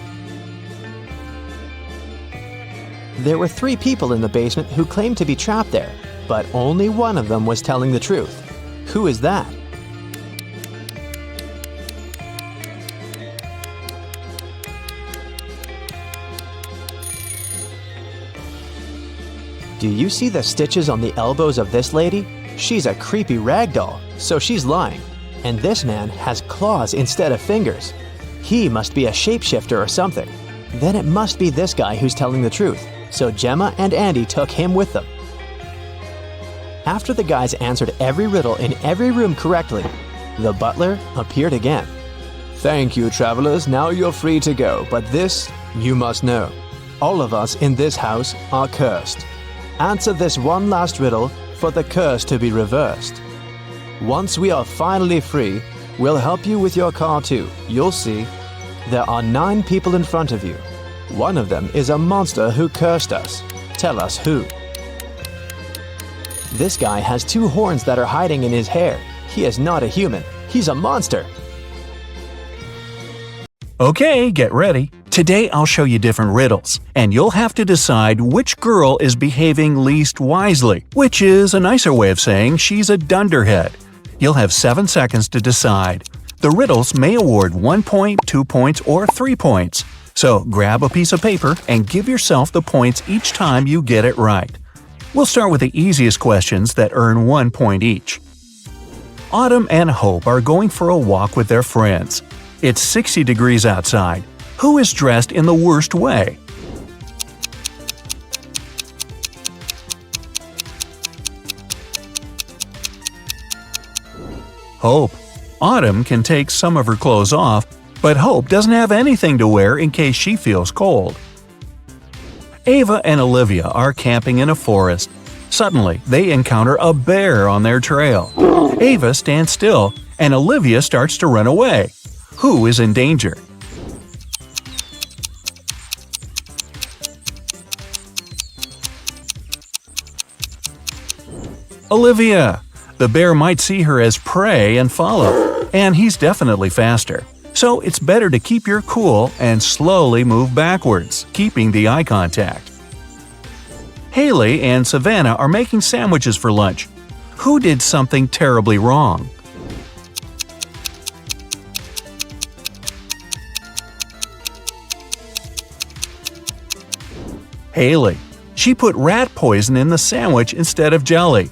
There were 3 people in the basement who claimed to be trapped there, but only one of them was telling the truth. Who is that? Do you see the stitches on the elbows of this lady? She's a creepy rag doll, so she's lying. And this man has claws instead of fingers. He must be a shapeshifter or something. Then it must be this guy who's telling the truth, so Gemma and Andy took him with them. After the guys answered every riddle in every room correctly, the butler appeared again. "Thank you, travelers. Now you're free to go, but this you must know. All of us in this house are cursed. Answer this one last riddle for the curse to be reversed. Once we are finally free, we'll help you with your car too. You'll see. There are 9 people in front of you. One of them is a monster who cursed us. Tell us who." This guy has 2 horns that are hiding in his hair. He is not a human. He's a monster. Okay, get ready. Today I'll show you different riddles, and you'll have to decide which girl is behaving least wisely, which is a nicer way of saying she's a dunderhead. You'll have 7 seconds to decide. The riddles may award 1 point, 2 points, or 3 points. So grab a piece of paper and give yourself the points each time you get it right. We'll start with the easiest questions that earn 1 point each. Autumn and Hope are going for a walk with their friends. It's 60 degrees outside. Who is dressed in the worst way? Hope. Autumn can take some of her clothes off, but Hope doesn't have anything to wear in case she feels cold. Ava and Olivia are camping in a forest. Suddenly, they encounter a bear on their trail. Ava stands still, and Olivia starts to run away. Who is in danger? Olivia. The bear might see her as prey and follow, and he's definitely faster. So it's better to keep your cool and slowly move backwards, keeping the eye contact. Haley and Savannah are making sandwiches for lunch. Who did something terribly wrong? Haley. She put rat poison in the sandwich instead of jelly.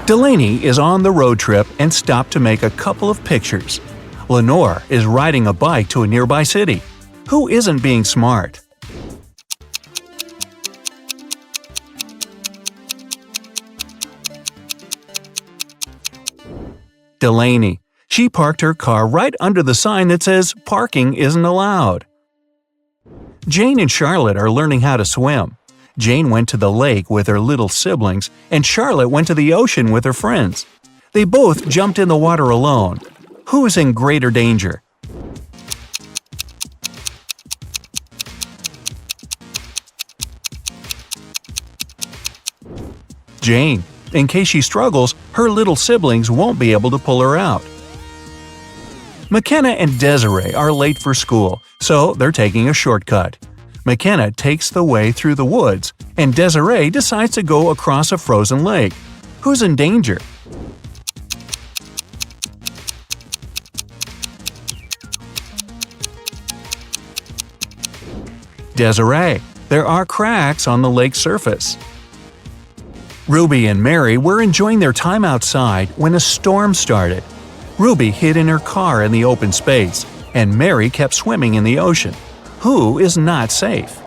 Delaney is on the road trip and stopped to make a couple of pictures. Lenore is riding a bike to a nearby city. Who isn't being smart? Delaney. She parked her car right under the sign that says "Parking isn't allowed." Jane and Charlotte are learning how to swim. Jane went to the lake with her little siblings, and Charlotte went to the ocean with her friends. They both jumped in the water alone. Who's in greater danger? Jane. In case she struggles, her little siblings won't be able to pull her out. McKenna and Desiree are late for school, so they're taking a shortcut. McKenna takes the way through the woods, and Desiree decides to go across a frozen lake. Who's in danger? Desiree. There are cracks on the lake's surface. Ruby and Mary were enjoying their time outside when a storm started. Ruby hid in her car in the open space, and Mary kept swimming in the ocean. Who is not safe?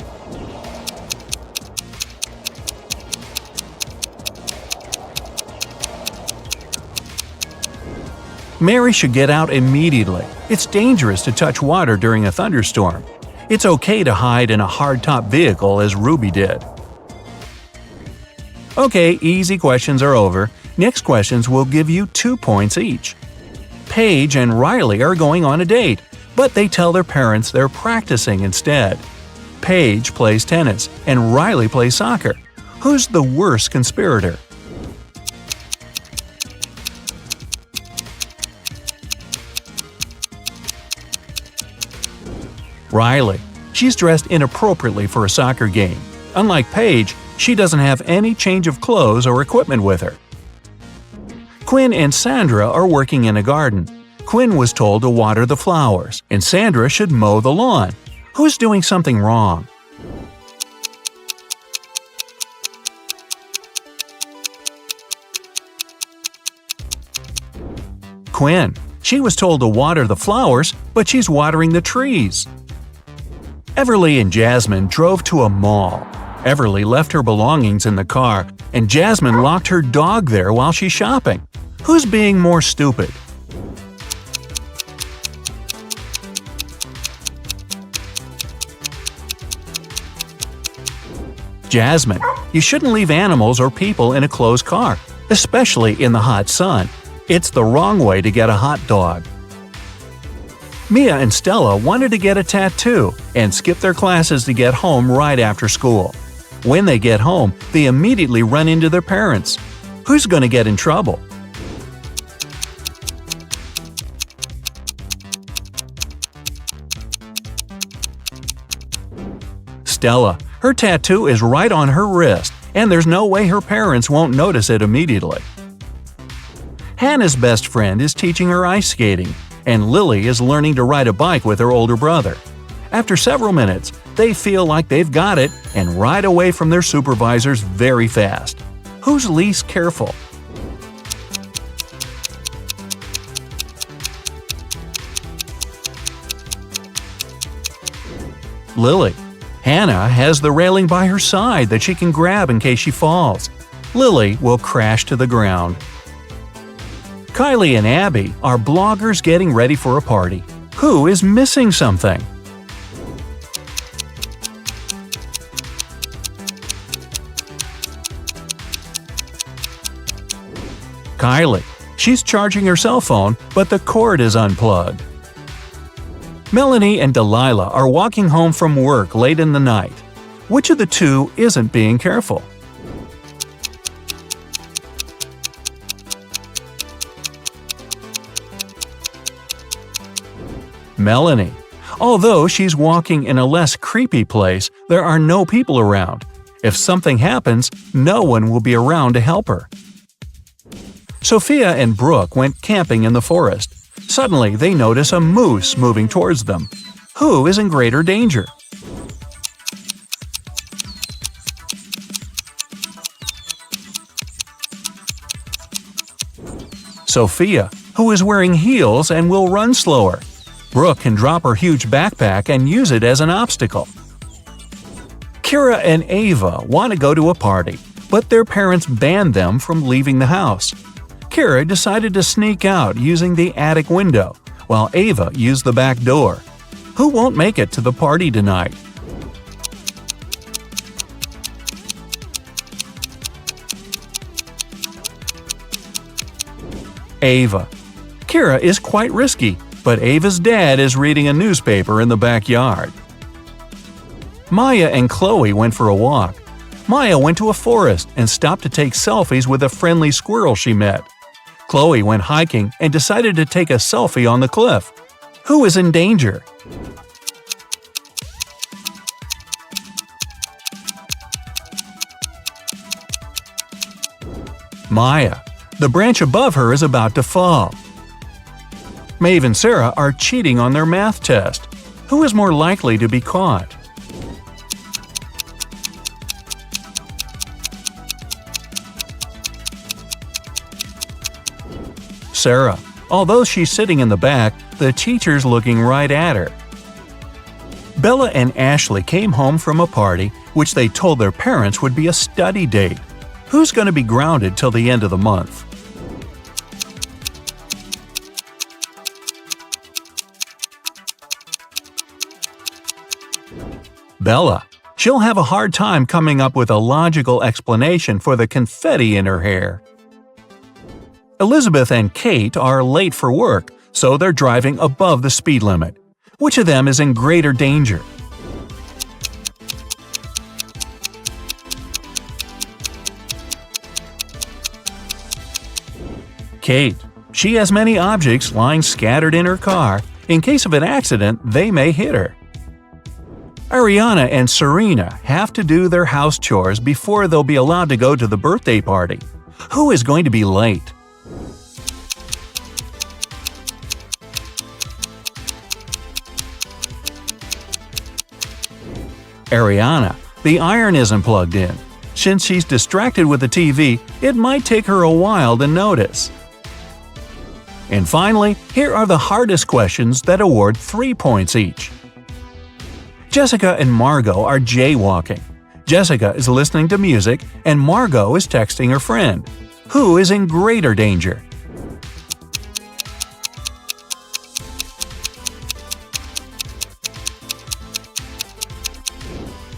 Mary should get out immediately. It's dangerous to touch water during a thunderstorm. It's okay to hide in a hardtop vehicle as Ruby did. Okay, easy questions are over. Next questions will give you 2 points each. Paige and Riley are going on a date, but they tell their parents they're practicing instead. Paige plays tennis and Riley plays soccer. Who's the worst conspirator? Riley. She's dressed inappropriately for a soccer game. Unlike Paige, she doesn't have any change of clothes or equipment with her. Quinn and Sandra are working in a garden. Quinn was told to water the flowers, and Sandra should mow the lawn. Who's doing something wrong? Quinn. She was told to water the flowers, but she's watering the trees. Everly and Jasmine drove to a mall. Everly left her belongings in the car, and Jasmine locked her dog there while she's shopping. Who's being more stupid? Jasmine. You shouldn't leave animals or people in a closed car, especially in the hot sun. It's the wrong way to get a hot dog. Mia and Stella wanted to get a tattoo and skip their classes to get home right after school. When they get home, they immediately run into their parents. Who's going to get in trouble? Stella. Her tattoo is right on her wrist, and there's no way her parents won't notice it immediately. Hannah's best friend is teaching her ice skating, and Lily is learning to ride a bike with her older brother. After several minutes, they feel like they've got it and ride away from their supervisors very fast. Who's least careful? Lily. Hannah has the railing by her side that she can grab in case she falls. Lily will crash to the ground. Kylie and Abby are bloggers getting ready for a party. Who is missing something? Kylie. She's charging her cell phone, but the cord is unplugged. Melanie and Delilah are walking home from work late in the night. Which of the two isn't being careful? Melanie. Although she's walking in a less creepy place, there are no people around. If something happens, no one will be around to help her. Sophia and Brooke went camping in the forest. Suddenly, they notice a moose moving towards them. Who is in greater danger? Sophia, who is wearing heels and will run slower. Brooke can drop her huge backpack and use it as an obstacle. Kira and Ava want to go to a party, but their parents banned them from leaving the house. Kira decided to sneak out using the attic window, while Ava used the back door. Who won't make it to the party tonight? Ava. Kira is quite risky, but Ava's dad is reading a newspaper in the backyard. Maya and Chloe went for a walk. Maya went to a forest and stopped to take selfies with a friendly squirrel she met. Chloe went hiking and decided to take a selfie on the cliff. Who is in danger? Maya. The branch above her is about to fall. Maeve and Sarah are cheating on their math test. Who is more likely to be caught? Sarah. Although she's sitting in the back, the teacher's looking right at her. Bella and Ashley came home from a party which they told their parents would be a study date. Who's going to be grounded till the end of the month? Bella. She'll have a hard time coming up with a logical explanation for the confetti in her hair. Elizabeth and Kate are late for work, so they're driving above the speed limit. Which of them is in greater danger? Kate. She has many objects lying scattered in her car. In case of an accident, they may hit her. Ariana and Serena have to do their house chores before they'll be allowed to go to the birthday party. Who is going to be late? Ariana. The iron isn't plugged in. Since she's distracted with the TV, it might take her a while to notice. And finally, here are the hardest questions that award 3 points each. Jessica and Margot are jaywalking. Jessica is listening to music and Margot is texting her friend. Who is in greater danger?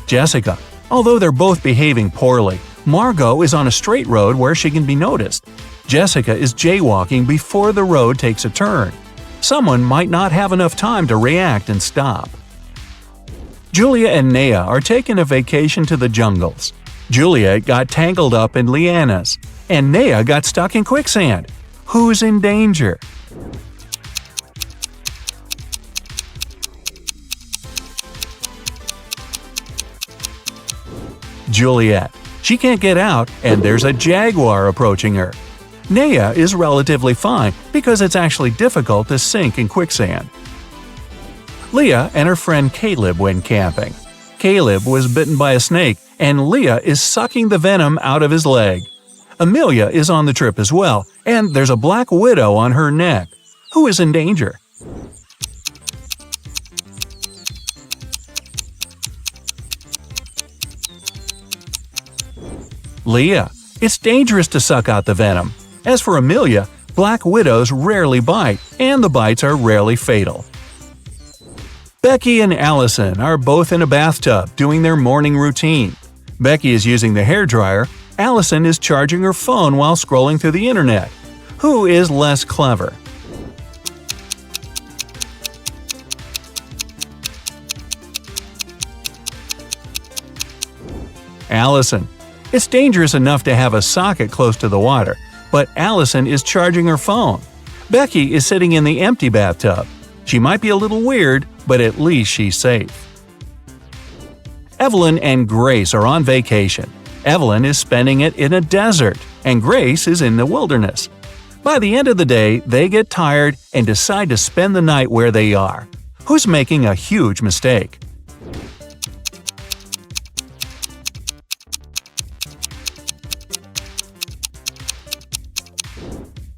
Jessica. Although they're both behaving poorly, Margot is on a straight road where she can be noticed. Jessica is jaywalking before the road takes a turn. Someone might not have enough time to react and stop. Julia and Naya are taking a vacation to the jungles. Julia got tangled up in lianas, and Naya got stuck in quicksand. Who's in danger? Juliet. She can't get out, and there's a jaguar approaching her. Naya is relatively fine because it's actually difficult to sink in quicksand. Leah and her friend Caleb went camping. Caleb was bitten by a snake, and Leah is sucking the venom out of his leg. Amelia is on the trip as well, and there's a black widow on her neck. Who is in danger? Leah. It's dangerous to suck out the venom. As for Amelia, black widows rarely bite, and the bites are rarely fatal. Becky and Allison are both in a bathtub doing their morning routine. Becky is using the hairdryer, Allison is charging her phone while scrolling through the internet. Who is less clever? Allison. It's dangerous enough to have a socket close to the water, but Allison is charging her phone. Becky is sitting in the empty bathtub. She might be a little weird, but at least she's safe. Evelyn and Grace are on vacation. Evelyn is spending it in a desert, and Grace is in the wilderness. By the end of the day, they get tired and decide to spend the night where they are. Who's making a huge mistake?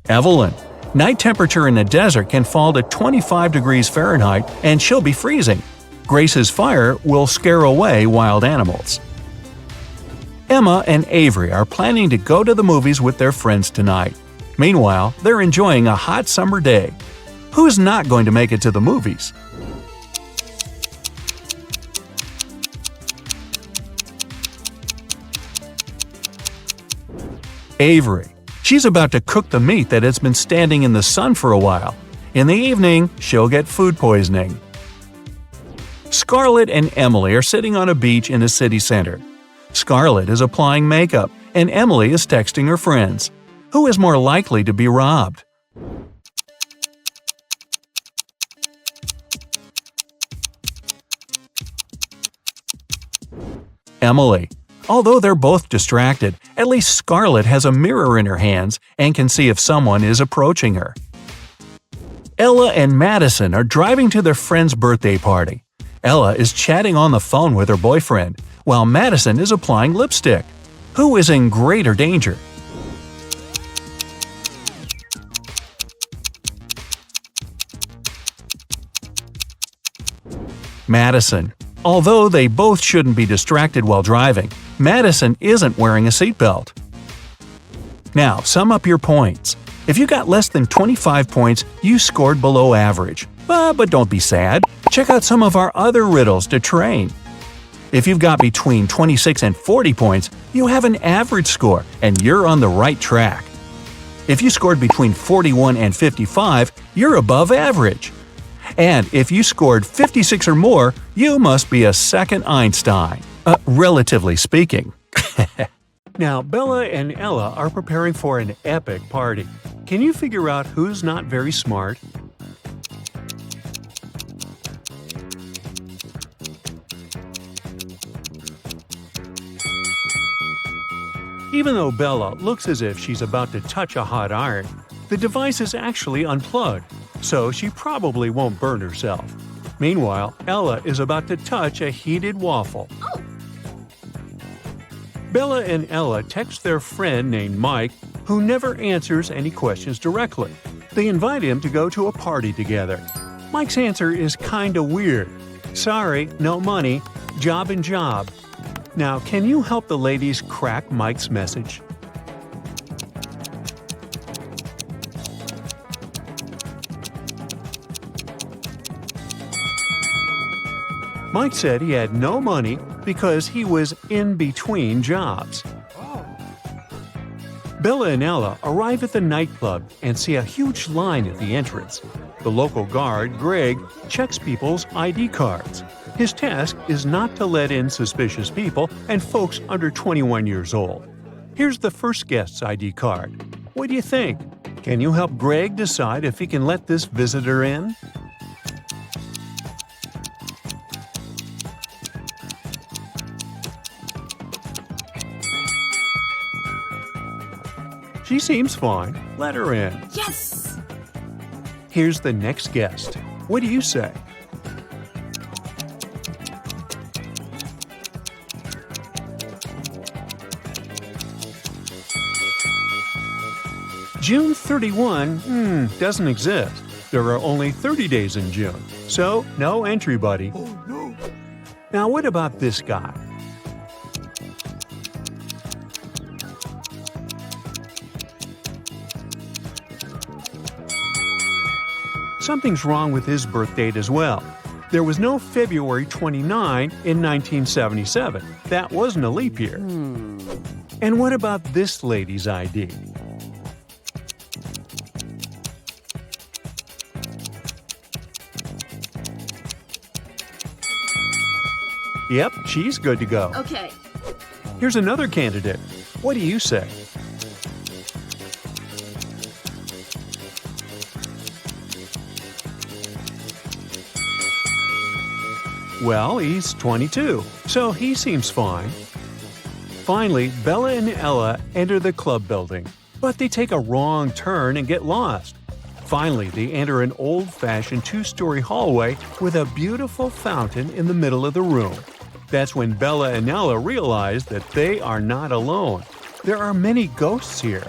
Evelyn. Night temperature in the desert can fall to 25 degrees Fahrenheit and she'll be freezing. Grace's fire will scare away wild animals. Emma and Avery are planning to go to the movies with their friends tonight. Meanwhile, they're enjoying a hot summer day. Who's not going to make it to the movies? Avery. She's about to cook the meat that has been standing in the sun for a while. In the evening, she'll get food poisoning. Scarlett and Emily are sitting on a beach in a city center. Scarlett is applying makeup, and Emily is texting her friends. Who is more likely to be robbed? Emily. Although they're both distracted, at least Scarlett has a mirror in her hands and can see if someone is approaching her. Ella and Madison are driving to their friend's birthday party. Ella is chatting on the phone with her boyfriend, while Madison is applying lipstick. Who is in greater danger? Madison. Although they both shouldn't be distracted while driving, Madison isn't wearing a seatbelt. Now, sum up your points. If you got less than 25 points, you scored below average. But don't be sad. Check out some of our other riddles to train. If you've got between 26 and 40 points, you have an average score and you're on the right track. If you scored between 41 and 55, you're above average. And if you scored 56 or more, you must be a second Einstein. Relatively speaking. Now, Bella and Ella are preparing for an epic party. Can you figure out who's not very smart? Even though Bella looks as if she's about to touch a hot iron, the device is actually unplugged, so she probably won't burn herself. Meanwhile, Ella is about to touch a heated waffle. Bella and Ella text their friend named Mike, who never answers any questions directly. They invite him to go to a party together. Mike's answer is kinda weird. Sorry, no money, job and job. Now, can you help the ladies crack Mike's message? Mike said he had no money because he was in between jobs. Bella and Ella arrive at the nightclub and see a huge line at the entrance. The local guard, Greg, checks people's ID cards. His task is not to let in suspicious people and folks under 21 years old. Here's the first guest's ID card. What do you think? Can you help Greg decide if he can let this visitor in? She seems fine. Let her in. Yes! Here's the next guest. What do you say? June 31 doesn't exist. There are only 30 days in June, so no entry, buddy. Oh no! Now what about this guy? Something's wrong with his birth date as well. There was no February 29 in 1977. That wasn't a leap year. And what about this lady's ID? Yep, she's good to go. Okay. Here's another candidate. What do you say? Well, he's 22, so he seems fine. Finally, Bella and Ella enter the club building, but they take a wrong turn and get lost. Finally, they enter an old-fashioned two-story hallway with a beautiful fountain in the middle of the room. That's when Bella and Ella realize that they are not alone. There are many ghosts here.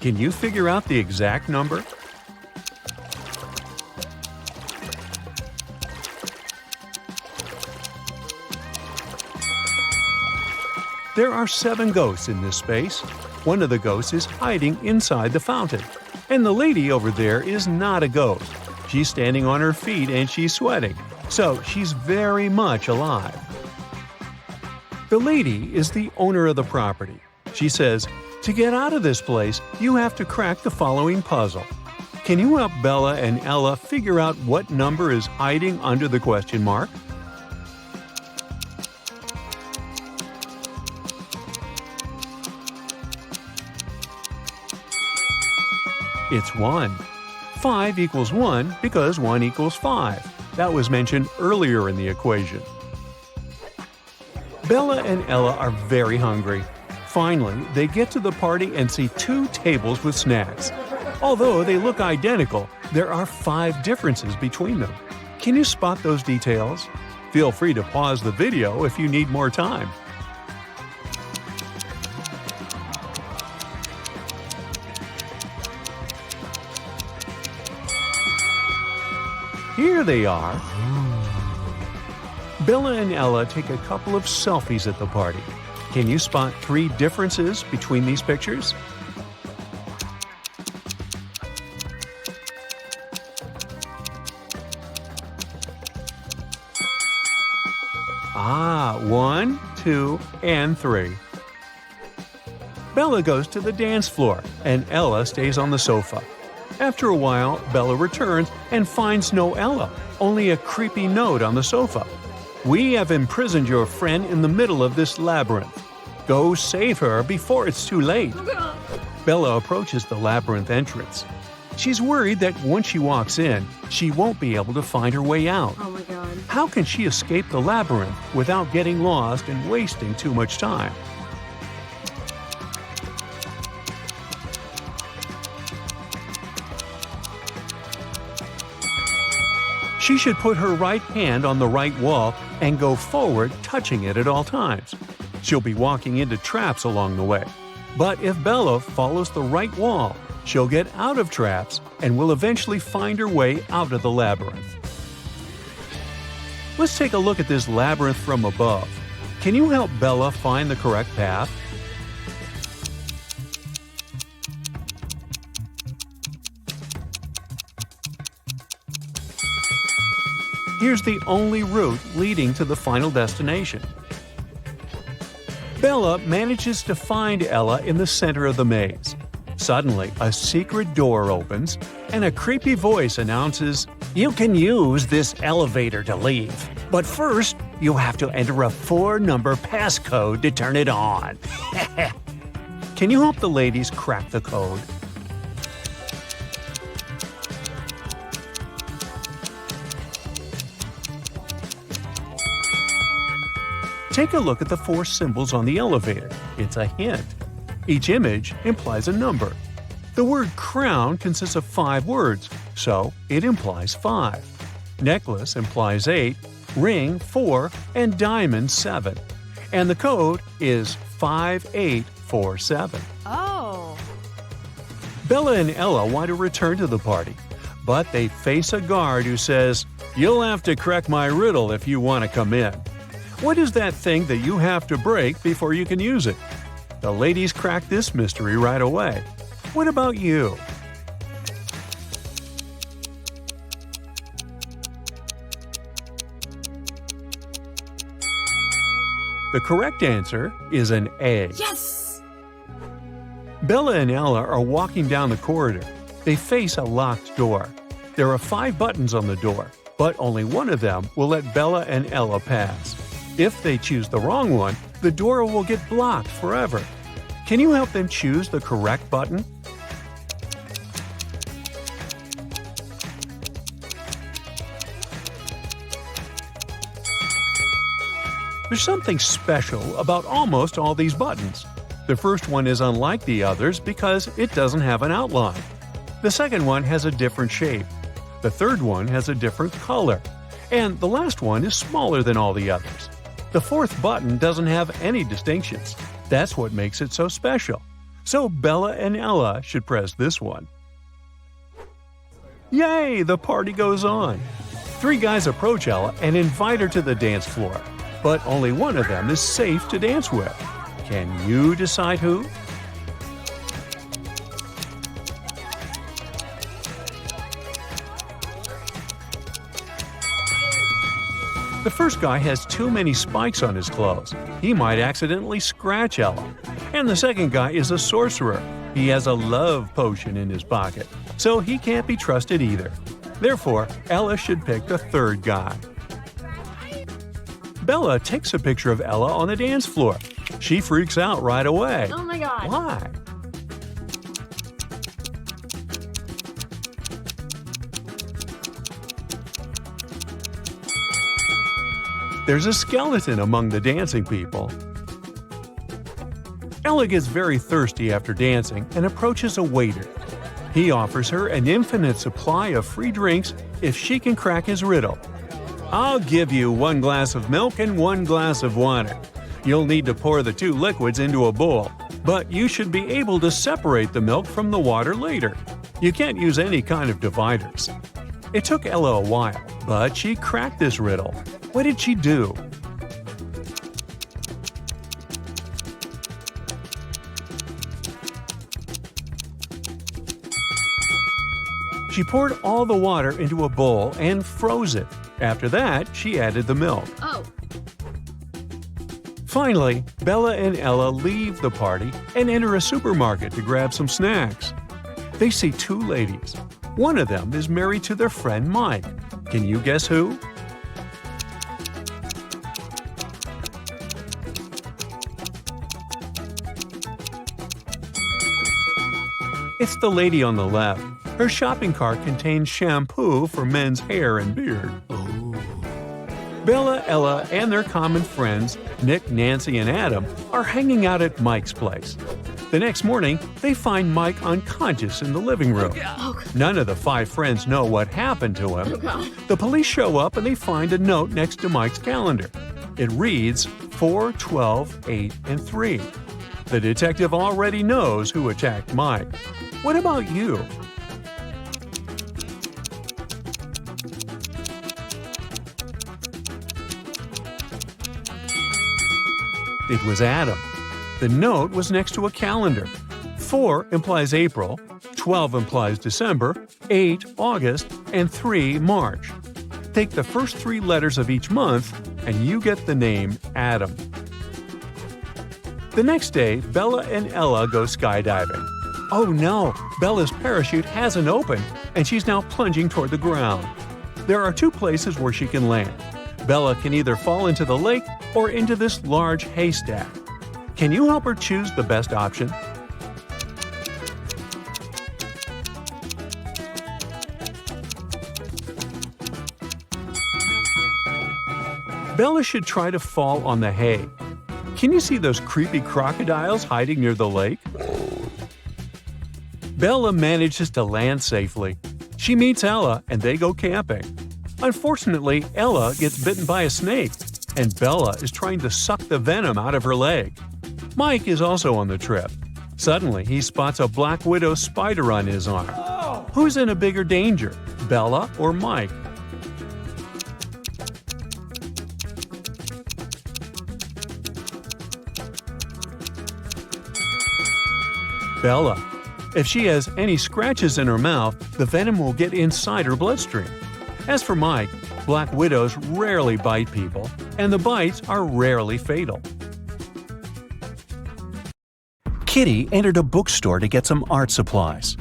Can you figure out the exact number? There are 7 ghosts in this space. One of the ghosts is hiding inside the fountain. And the lady over there is not a ghost. She's standing on her feet and she's sweating. So she's very much alive. The lady is the owner of the property. She says, "To get out of this place, you have to crack the following puzzle. Can you help Bella and Ella figure out what number is hiding under the question mark?" It's 1. 5 equals 1 because 1 equals 5. That was mentioned earlier in the equation. Bella and Ella are very hungry. Finally, they get to the party and see 2 tables with snacks. Although they look identical, there are 5 differences between them. Can you spot those details? Feel free to pause the video if you need more time. Here they are. Bella and Ella take a couple of selfies at the party. Can you spot 3 differences between these pictures? Ah, 1, 2, and 3. Bella goes to the dance floor, and Ella stays on the sofa. After a while, Bella returns and finds no Ella, only a creepy note on the sofa. "We have imprisoned your friend in the middle of this labyrinth. Go save her before it's too late." Bella approaches the labyrinth entrance. She's worried that once she walks in, she won't be able to find her way out. Oh my god. How can she escape the labyrinth without getting lost and wasting too much time? She should put her right hand on the right wall and go forward, touching it at all times. She'll be walking into traps along the way. But if Bella follows the right wall, she'll get out of traps and will eventually find her way out of the labyrinth. Let's take a look at this labyrinth from above. Can you help Bella find the correct path? Here's the only route leading to the final destination. Bella manages to find Ella in the center of the maze. Suddenly, a secret door opens, and a creepy voice announces, "You can use this elevator to leave, but first, you have to enter a 4-number passcode to turn it on." Can you help the ladies crack the code? Take a look at the 4 symbols on the elevator. It's a hint. Each image implies a number. The word crown consists of 5 words, so it implies 5. Necklace implies 8, ring 4, and diamond 7. And the code is 5847. Oh. Bella and Ella want to return to the party, but they face a guard who says, "You'll have to crack my riddle if you want to come in." What is that thing that you have to break before you can use it? The ladies crack this mystery right away. What about you? The correct answer is an A. Yes! Bella and Ella are walking down the corridor. They face a locked door. There are 5 buttons on the door, but only one of them will let Bella and Ella pass. If they choose the wrong one, the door will get blocked forever. Can you help them choose the correct button? There's something special about almost all these buttons. The first one is unlike the others because it doesn't have an outline. The second one has a different shape. The third one has a different color. And the last one is smaller than all the others. The fourth button doesn't have any distinctions. That's what makes it so special. So Bella and Ella should press this one. Yay! The party goes on. 3 guys approach Ella and invite her to the dance floor. But only one of them is safe to dance with. Can you decide who? The first guy has too many spikes on his clothes. He might accidentally scratch Ella. And the second guy is a sorcerer. He has a love potion in his pocket, so he can't be trusted either. Therefore, Ella should pick the third guy. Bella takes a picture of Ella on the dance floor. She freaks out right away. Oh my god. Why? There's a skeleton among the dancing people. Ella gets very thirsty after dancing and approaches a waiter. He offers her an infinite supply of free drinks if she can crack his riddle. I'll give you 1 glass of milk and 1 glass of water. You'll need to pour the 2 liquids into a bowl, but you should be able to separate the milk from the water later. You can't use any kind of dividers. It took Ella a while, but she cracked this riddle. What did she do? She poured all the water into a bowl and froze it. After that, she added the milk. Oh. Finally, Bella and Ella leave the party and enter a supermarket to grab some snacks. They see 2 ladies. One of them is married to their friend Mike. Can you guess who? It's the lady on the left. Her shopping cart contains shampoo for men's hair and beard. Bella, Ella, and their common friends, Nick, Nancy, and Adam, are hanging out at Mike's place. The next morning, they find Mike unconscious in the living room. None of the 5 friends know what happened to him. The police show up and they find a note next to Mike's calendar. It reads 4, 12, 8, and 3. The detective already knows who attacked Mike. What about you? It was Adam. The note was next to a calendar. 4 implies April, 12 implies December, 8 August, and 3 March. Take the first 3 letters of each month, and you get the name Adam. The next day, Bella and Ella go skydiving. Oh no, Bella's parachute hasn't opened, and she's now plunging toward the ground. There are 2 places where she can land. Bella can either fall into the lake or into this large haystack. Can you help her choose the best option? Bella should try to fall on the hay. Can you see those creepy crocodiles hiding near the lake? Bella manages to land safely. She meets Ella and they go camping. Unfortunately, Ella gets bitten by a snake, and Bella is trying to suck the venom out of her leg. Mike is also on the trip. Suddenly, he spots a black widow spider on his arm. Who's in a bigger danger, Bella or Mike? Bella. If she has any scratches in her mouth, the venom will get inside her bloodstream. As for Mike, black widows rarely bite people, and the bites are rarely fatal. Kitty entered a bookstore to get some art supplies.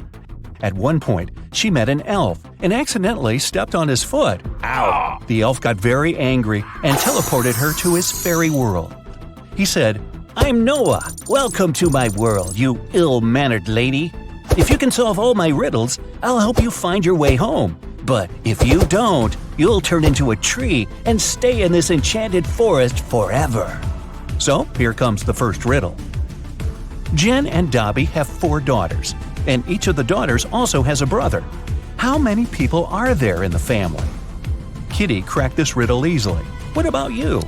At one point, she met an elf and accidentally stepped on his foot. Ow! The elf got very angry and teleported her to his fairy world. He said, "I'm Noah. Welcome to my world, you ill-mannered lady. If you can solve all my riddles, I'll help you find your way home. But if you don't, you'll turn into a tree and stay in this enchanted forest forever. So here comes the first riddle. Jen and Dobby have 4 daughters, and each of the daughters also has a brother. How many people are there in the family? Kitty cracked this riddle easily. What about you?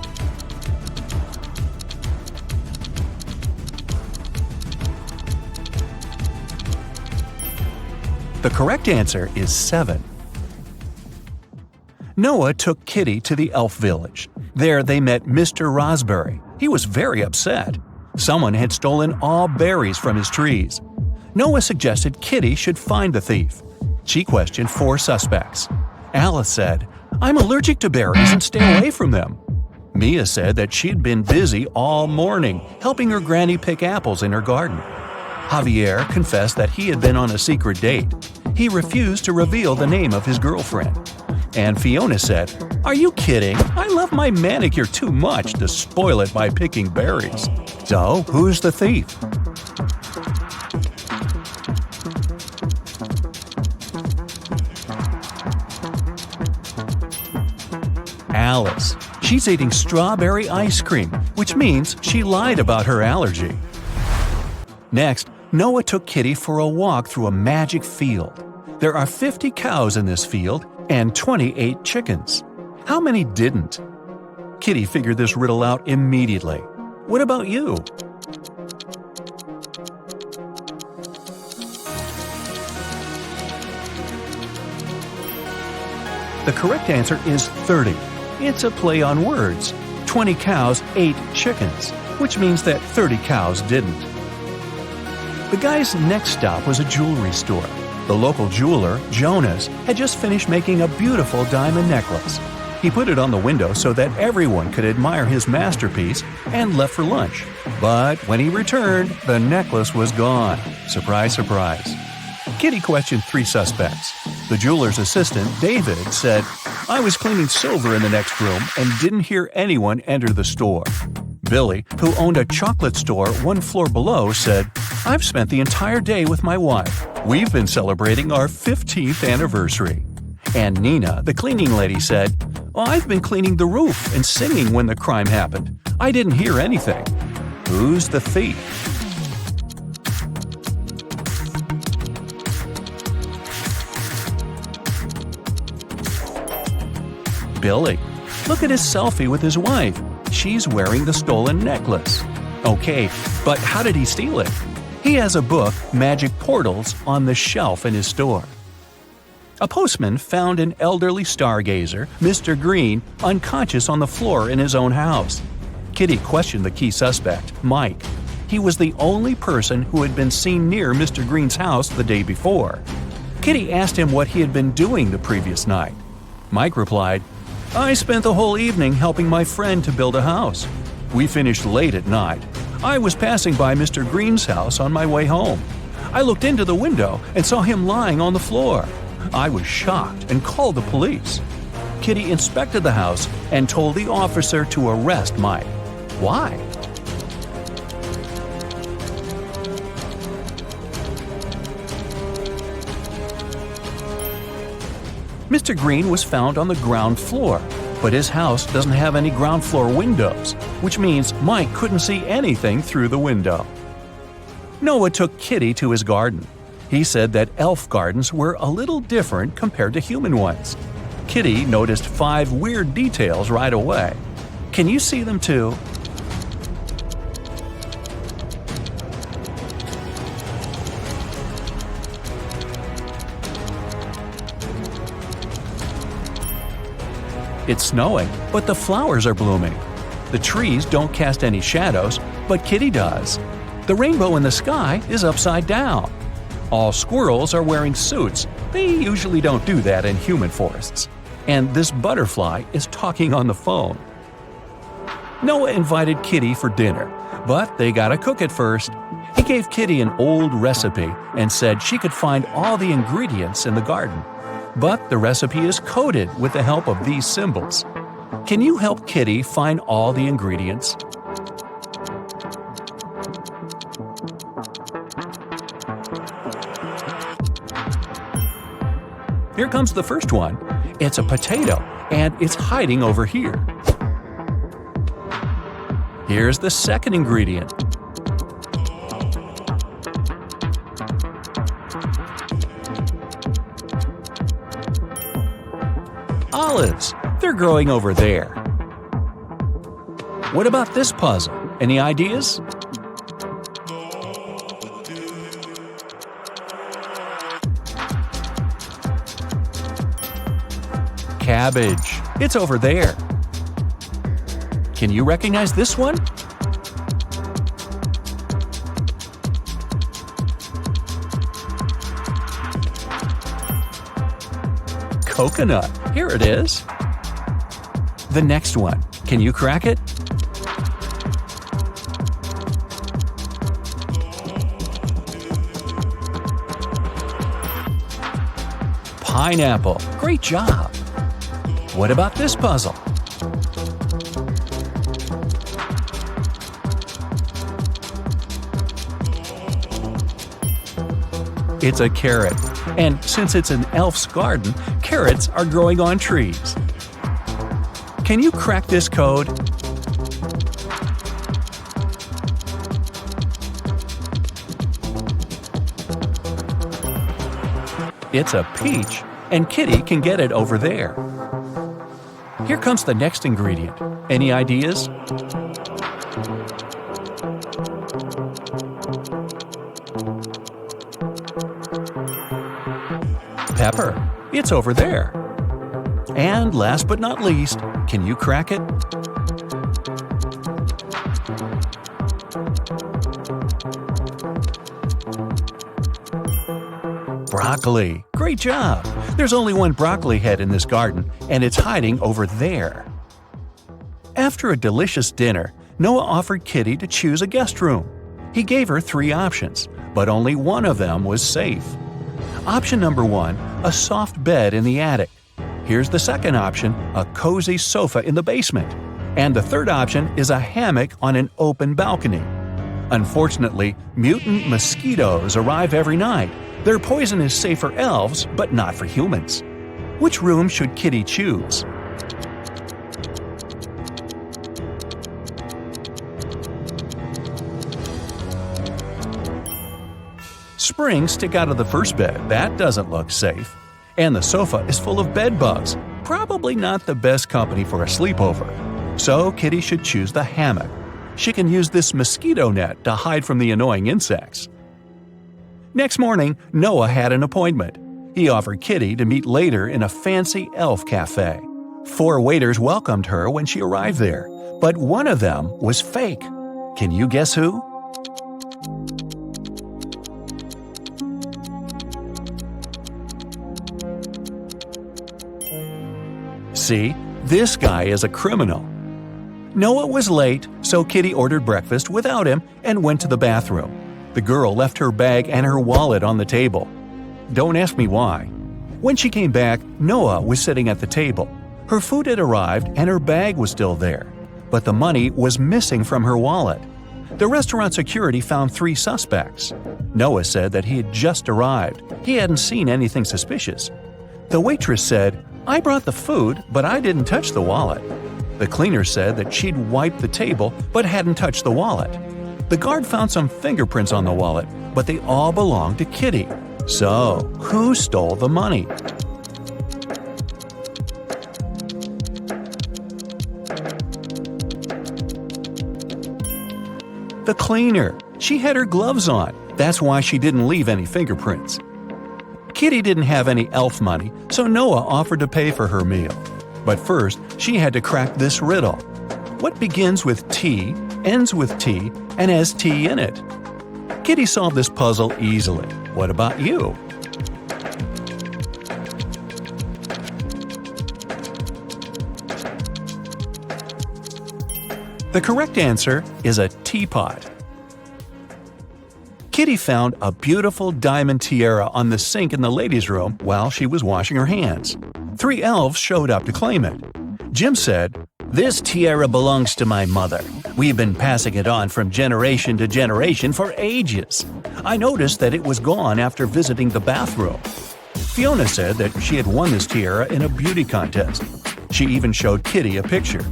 The correct answer is 7. Noah took Kitty to the elf village. There they met Mr. Raspberry. He was very upset. Someone had stolen all berries from his trees. Noah suggested Kitty should find the thief. She questioned 4 suspects. Alice said, "I'm allergic to berries and stay away from them." Mia said that she'd been busy all morning helping her granny pick apples in her garden. Javier confessed that he had been on a secret date. He refused to reveal the name of his girlfriend. And Fiona said, "Are you kidding? I love my manicure too much to spoil it by picking berries." So, who's the thief? Alice. She's eating strawberry ice cream, which means she lied about her allergy. Next, Noah took Kitty for a walk through a magic field. There are 50 cows in this field and 28 chickens. How many didn't? Kitty figured this riddle out immediately. What about you? The correct answer is 30. It's a play on words. 20 cows ate chickens, which means that 30 cows didn't. The guy's next stop was a jewelry store. The local jeweler, Jonas, had just finished making a beautiful diamond necklace. He put it on the window so that everyone could admire his masterpiece and left for lunch. But when he returned, the necklace was gone. Surprise, surprise. Kitty questioned 3 suspects. The jeweler's assistant, David, said, "I was cleaning silver in the next room and didn't hear anyone enter the store." Billy, who owned a chocolate store 1 floor below, said, "I've spent the entire day with my wife. We've been celebrating our 15th anniversary." And Nina, the cleaning lady, said, "I've been cleaning the roof and singing when the crime happened. I didn't hear anything." Who's the thief? Billy. Look at his selfie with his wife. She's wearing the stolen necklace. Okay, but how did he steal it? He has a book, Magic Portals, on the shelf in his store. A postman found an elderly stargazer, Mr. Green, unconscious on the floor in his own house. Kitty questioned the key suspect, Mike. He was the only person who had been seen near Mr. Green's house the day before. Kitty asked him what he had been doing the previous night. Mike replied, "I spent the whole evening helping my friend to build a house. We finished late at night. I was passing by Mr. Green's house on my way home. I looked into the window and saw him lying on the floor. I was shocked and called the police." Kitty inspected the house and told the officer to arrest Mike. Why? Mr. Green was found on the ground floor, but his house doesn't have any ground floor windows, which means Mike couldn't see anything through the window. Noah took Kitty to his garden. He said that elf gardens were a little different compared to human ones. Kitty noticed 5 weird details right away. Can you see them too? It's snowing, but the flowers are blooming. The trees don't cast any shadows, but Kitty does. The rainbow in the sky is upside down. All squirrels are wearing suits. They usually don't do that in human forests. And this butterfly is talking on the phone. Noah invited Kitty for dinner, but they gotta cook it first. He gave Kitty an old recipe and said she could find all the ingredients in the garden. But the recipe is coded with the help of these symbols. Can you help Kitty find all the ingredients? Here comes the first one. It's a potato, and it's hiding over here. Here's the second ingredient. Olives. They're growing over there. What about this puzzle? Any ideas? Cabbage. It's over there. Can you recognize this one? Coconut. Here it is. The next one. Can you crack it? Pineapple. Great job. What about this puzzle? It's a carrot. And since it's an elf's garden, carrots are growing on trees. Can you crack this code? It's a peach, and Kitty can get it over there. Here comes the next ingredient. Any ideas? Pepper. It's over there. And last but not least, can you crack it? Broccoli. Great job. There's only one broccoli head in this garden, and it's hiding over there. After a delicious dinner, Noah offered Kitty to choose a guest room. He gave her 3 options, but only one of them was safe. Option number 1, a soft bed in the attic. Here's the second option, a cozy sofa in the basement. And the third option is a hammock on an open balcony. Unfortunately, mutant mosquitoes arrive every night. Their poison is safe for elves, but not for humans. Which room should Kitty choose? Springs stick out of the first bed. That doesn't look safe. And the sofa is full of bed bugs. Probably not the best company for a sleepover. So Kitty should choose the hammock. She can use this mosquito net to hide from the annoying insects. Next morning, Noah had an appointment. He offered Kitty to meet later in a fancy elf cafe. 4 waiters welcomed her when she arrived there, but one of them was fake. Can you guess who? See, this guy is a criminal. Noah was late, so Kitty ordered breakfast without him and went to the bathroom. The girl left her bag and her wallet on the table. Don't ask me why. When she came back, Noah was sitting at the table. Her food had arrived and her bag was still there, but the money was missing from her wallet. The restaurant security found 3 suspects. Noah said that he had just arrived. He hadn't seen anything suspicious. The waitress said, "I brought the food, but I didn't touch the wallet." The cleaner said that she'd wiped the table but hadn't touched the wallet. The guard found some fingerprints on the wallet, but they all belonged to Kitty. So, who stole the money? The cleaner. She had her gloves on. That's why she didn't leave any fingerprints. Kitty didn't have any elf money, so Noah offered to pay for her meal. But first, she had to crack this riddle. What begins with T, ends with T, and has T in it? Kitty solved this puzzle easily. What about you? The correct answer is a teapot. Kitty found a beautiful diamond tiara on the sink in the ladies' room while she was washing her hands. 3 elves showed up to claim it. Jim said, "This tiara belongs to my mother. We've been passing it on from generation to generation for ages. I noticed that it was gone after visiting the bathroom." Fiona said that she had won this tiara in a beauty contest. She even showed Kitty a picture.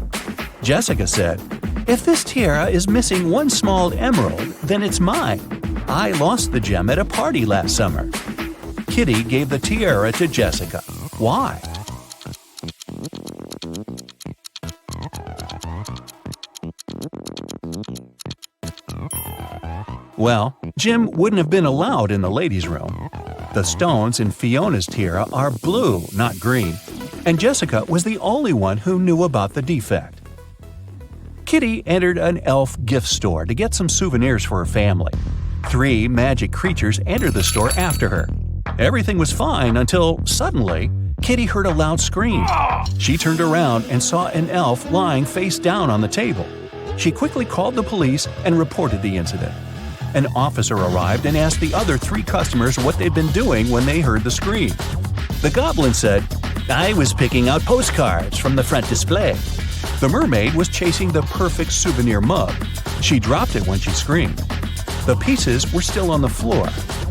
Jessica said, "If this tiara is missing one small emerald, then it's mine. I lost the gem at a party last summer." Kitty gave the tiara to Jessica. Why? Well, Jim wouldn't have been allowed in the ladies' room. The stones in Fiona's tiara are blue, not green, and Jessica was the only one who knew about the defect. Kitty entered an elf gift store to get some souvenirs for her family. 3 magic creatures entered the store after her. Everything was fine until, suddenly, Kitty heard a loud scream. She turned around and saw an elf lying face down on the table. She quickly called the police and reported the incident. An officer arrived and asked the other 3 customers what they'd been doing when they heard the scream. The goblin said, "I was picking out postcards from the front display." The mermaid was chasing the perfect souvenir mug. She dropped it when she screamed. The pieces were still on the floor,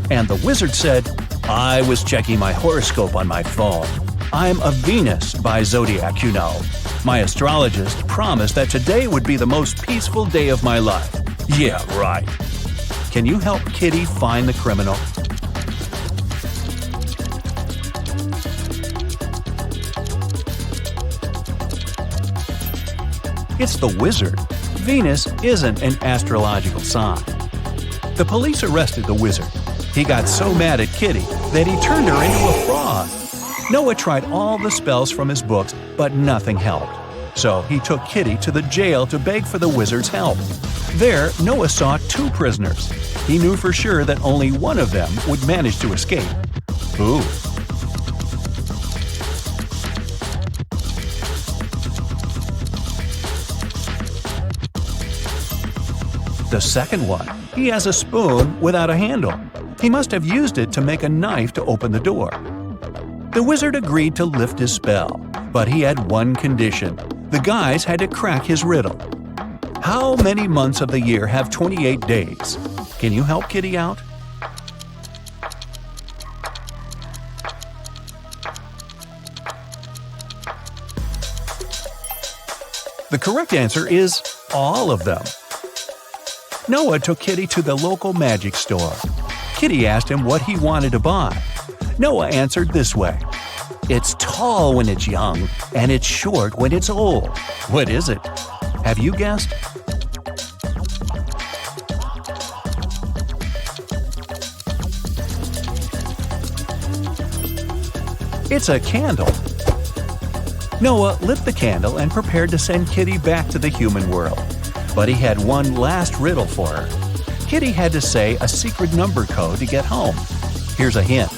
and the wizard said, "I was checking my horoscope on my phone. I'm a Venus by zodiac, you know. My astrologist promised that today would be the most peaceful day of my life." Yeah, right. Can you help Kitty find the criminal? It's the wizard. Venus isn't an astrological sign. The police arrested the wizard. He got so mad at Kitty that he turned her into a frog. Noah tried all the spells from his books, but nothing helped. So he took Kitty to the jail to beg for the wizard's help. There, Noah saw 2 prisoners. He knew for sure that only one of them would manage to escape. Who? The second one. He has a spoon without a handle. He must have used it to make a knife to open the door. The wizard agreed to lift his spell, but he had one condition. The guys had to crack his riddle. How many months of the year have 28 days? Can you help Kitty out? The correct answer is all of them. Noah took Kitty to the local magic store. Kitty asked him what he wanted to buy. Noah answered this way: "It's tall when it's young, and it's short when it's old." What is it? Have you guessed? It's a candle. Noah lit the candle and prepared to send Kitty back to the human world. But he had one last riddle for her. Kitty had to say a secret number code to get home. Here's a hint.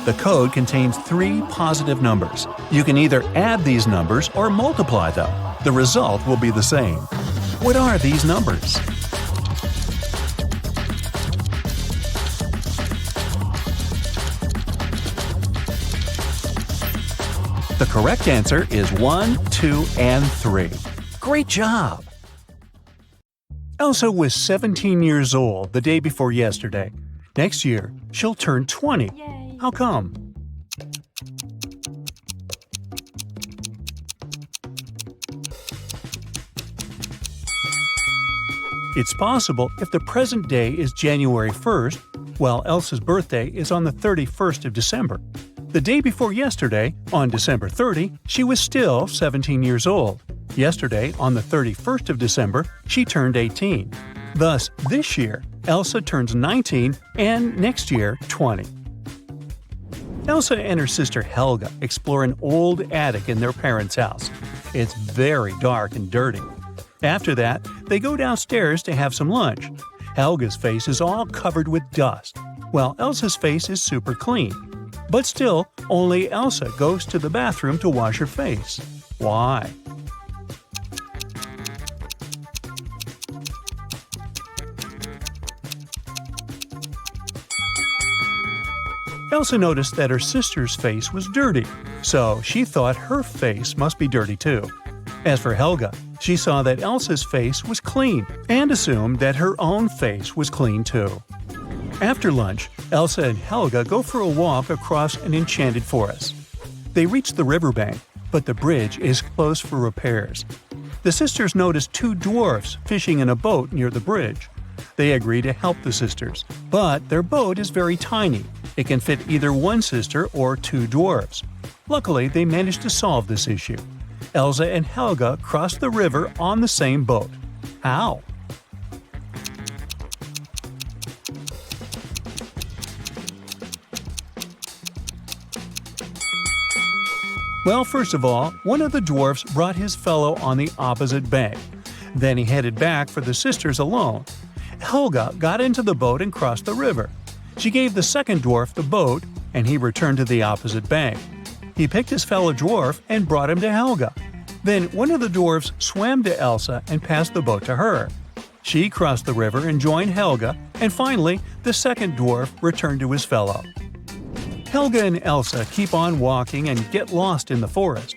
The code contains 3 positive numbers. You can either add these numbers or multiply them. The result will be the same. What are these numbers? The correct answer is 1, 2, and 3. Great job! Elsa was 17 years old the day before yesterday. Next year, she'll turn 20. Yay. How come? It's possible if the present day is January 1st, while Elsa's birthday is on the 31st of December. The day before yesterday, on December 30, she was still 17 years old. Yesterday, on the 31st of December, she turned 18. Thus, this year, Elsa turns 19 and next year, 20. Elsa and her sister Helga explore an old attic in their parents' house. It's very dark and dirty. After that, they go downstairs to have some lunch. Helga's face is all covered with dust, while Elsa's face is super clean. But still, only Elsa goes to the bathroom to wash her face. Why? Elsa noticed that her sister's face was dirty, so she thought her face must be dirty too. As for Helga, she saw that Elsa's face was clean and assumed that her own face was clean too. After lunch, Elsa and Helga go for a walk across an enchanted forest. They reach the riverbank, but the bridge is closed for repairs. The sisters notice two dwarfs fishing in a boat near the bridge. They agree to help the sisters, but their boat is very tiny. It can fit either one sister or two dwarfs. Luckily, they manage to solve this issue. Elsa and Helga cross the river on the same boat. How? Well, first of all, one of the dwarfs brought his fellow on the opposite bank. Then he headed back for the sisters alone. Helga got into the boat and crossed the river. She gave the second dwarf the boat, and he returned to the opposite bank. He picked his fellow dwarf and brought him to Helga. Then one of the dwarfs swam to Elsa and passed the boat to her. She crossed the river and joined Helga, and finally, the second dwarf returned to his fellow. Helga and Elsa keep on walking and get lost in the forest.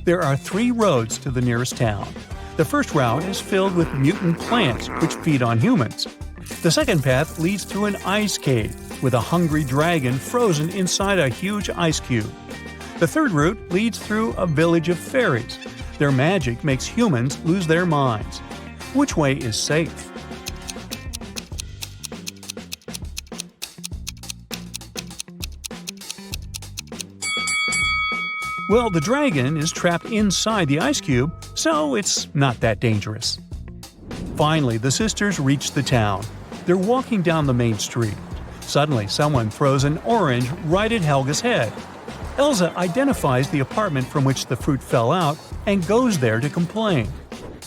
There are 3 roads to the nearest town. The first route is filled with mutant plants which feed on humans. The second path leads through an ice cave with a hungry dragon frozen inside a huge ice cube. The third route leads through a village of fairies. Their magic makes humans lose their minds. Which way is safe? Well, the dragon is trapped inside the ice cube, so it's not that dangerous. Finally, the sisters reach the town. They're walking down the main street. Suddenly, someone throws an orange right at Helga's head. Elsa identifies the apartment from which the fruit fell out and goes there to complain.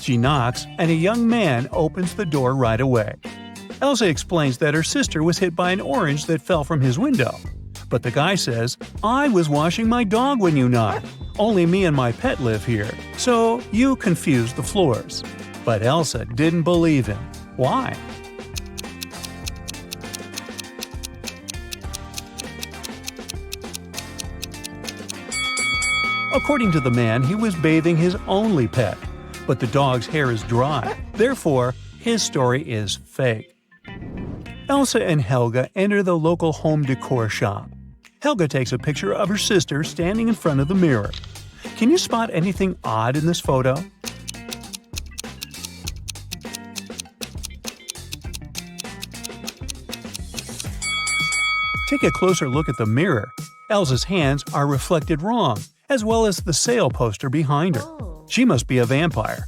She knocks, and a young man opens the door right away. Elsa explains that her sister was hit by an orange that fell from his window. But the guy says, "I was washing my dog when you knocked. Only me and my pet live here, so you confused the floors." But Elsa didn't believe him. Why? According to the man, he was bathing his only pet, but the dog's hair is dry. Therefore, his story is fake. Elsa and Helga enter the local home decor shop. Helga takes a picture of her sister standing in front of the mirror. Can you spot anything odd in this photo? Take a closer look at the mirror. Elsa's hands are reflected wrong, as well as the sale poster behind her. She must be a vampire.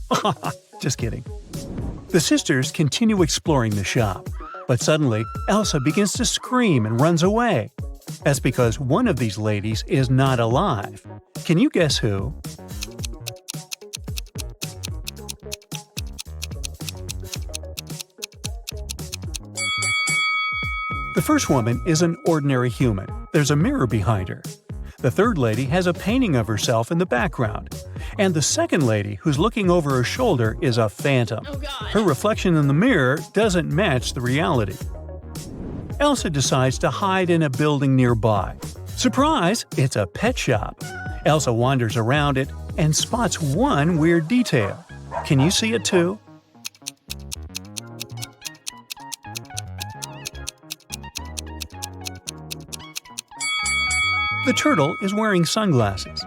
Just kidding. The sisters continue exploring the shop, but suddenly Elsa begins to scream and runs away. That's because one of these ladies is not alive. Can you guess who? The first woman is an ordinary human. There's a mirror behind her. The third lady has a painting of herself in the background. And the second lady, who's looking over her shoulder, is a phantom. Her reflection in the mirror doesn't match the reality. Elsa decides to hide in a building nearby. Surprise! It's a pet shop. Elsa wanders around it and spots one weird detail. Can you see it too? The turtle is wearing sunglasses.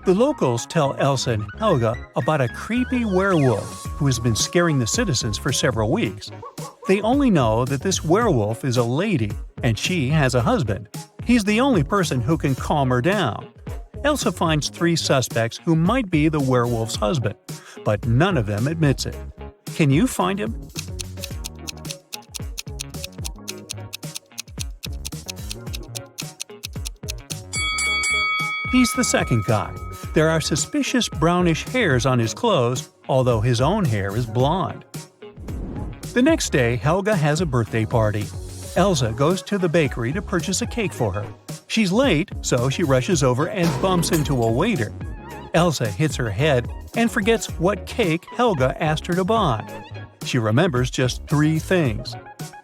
The locals tell Elsa and Helga about a creepy werewolf who has been scaring the citizens for several weeks. They only know that this werewolf is a lady, and she has a husband. He's the only person who can calm her down. Elsa finds 3 suspects who might be the werewolf's husband, but none of them admits it. Can you find him? He's the second guy. There are suspicious brownish hairs on his clothes, although his own hair is blonde. The next day, Helga has a birthday party. Elsa goes to the bakery to purchase a cake for her. She's late, so she rushes over and bumps into a waiter. Elsa hits her head and forgets what cake Helga asked her to buy. She remembers just 3 things.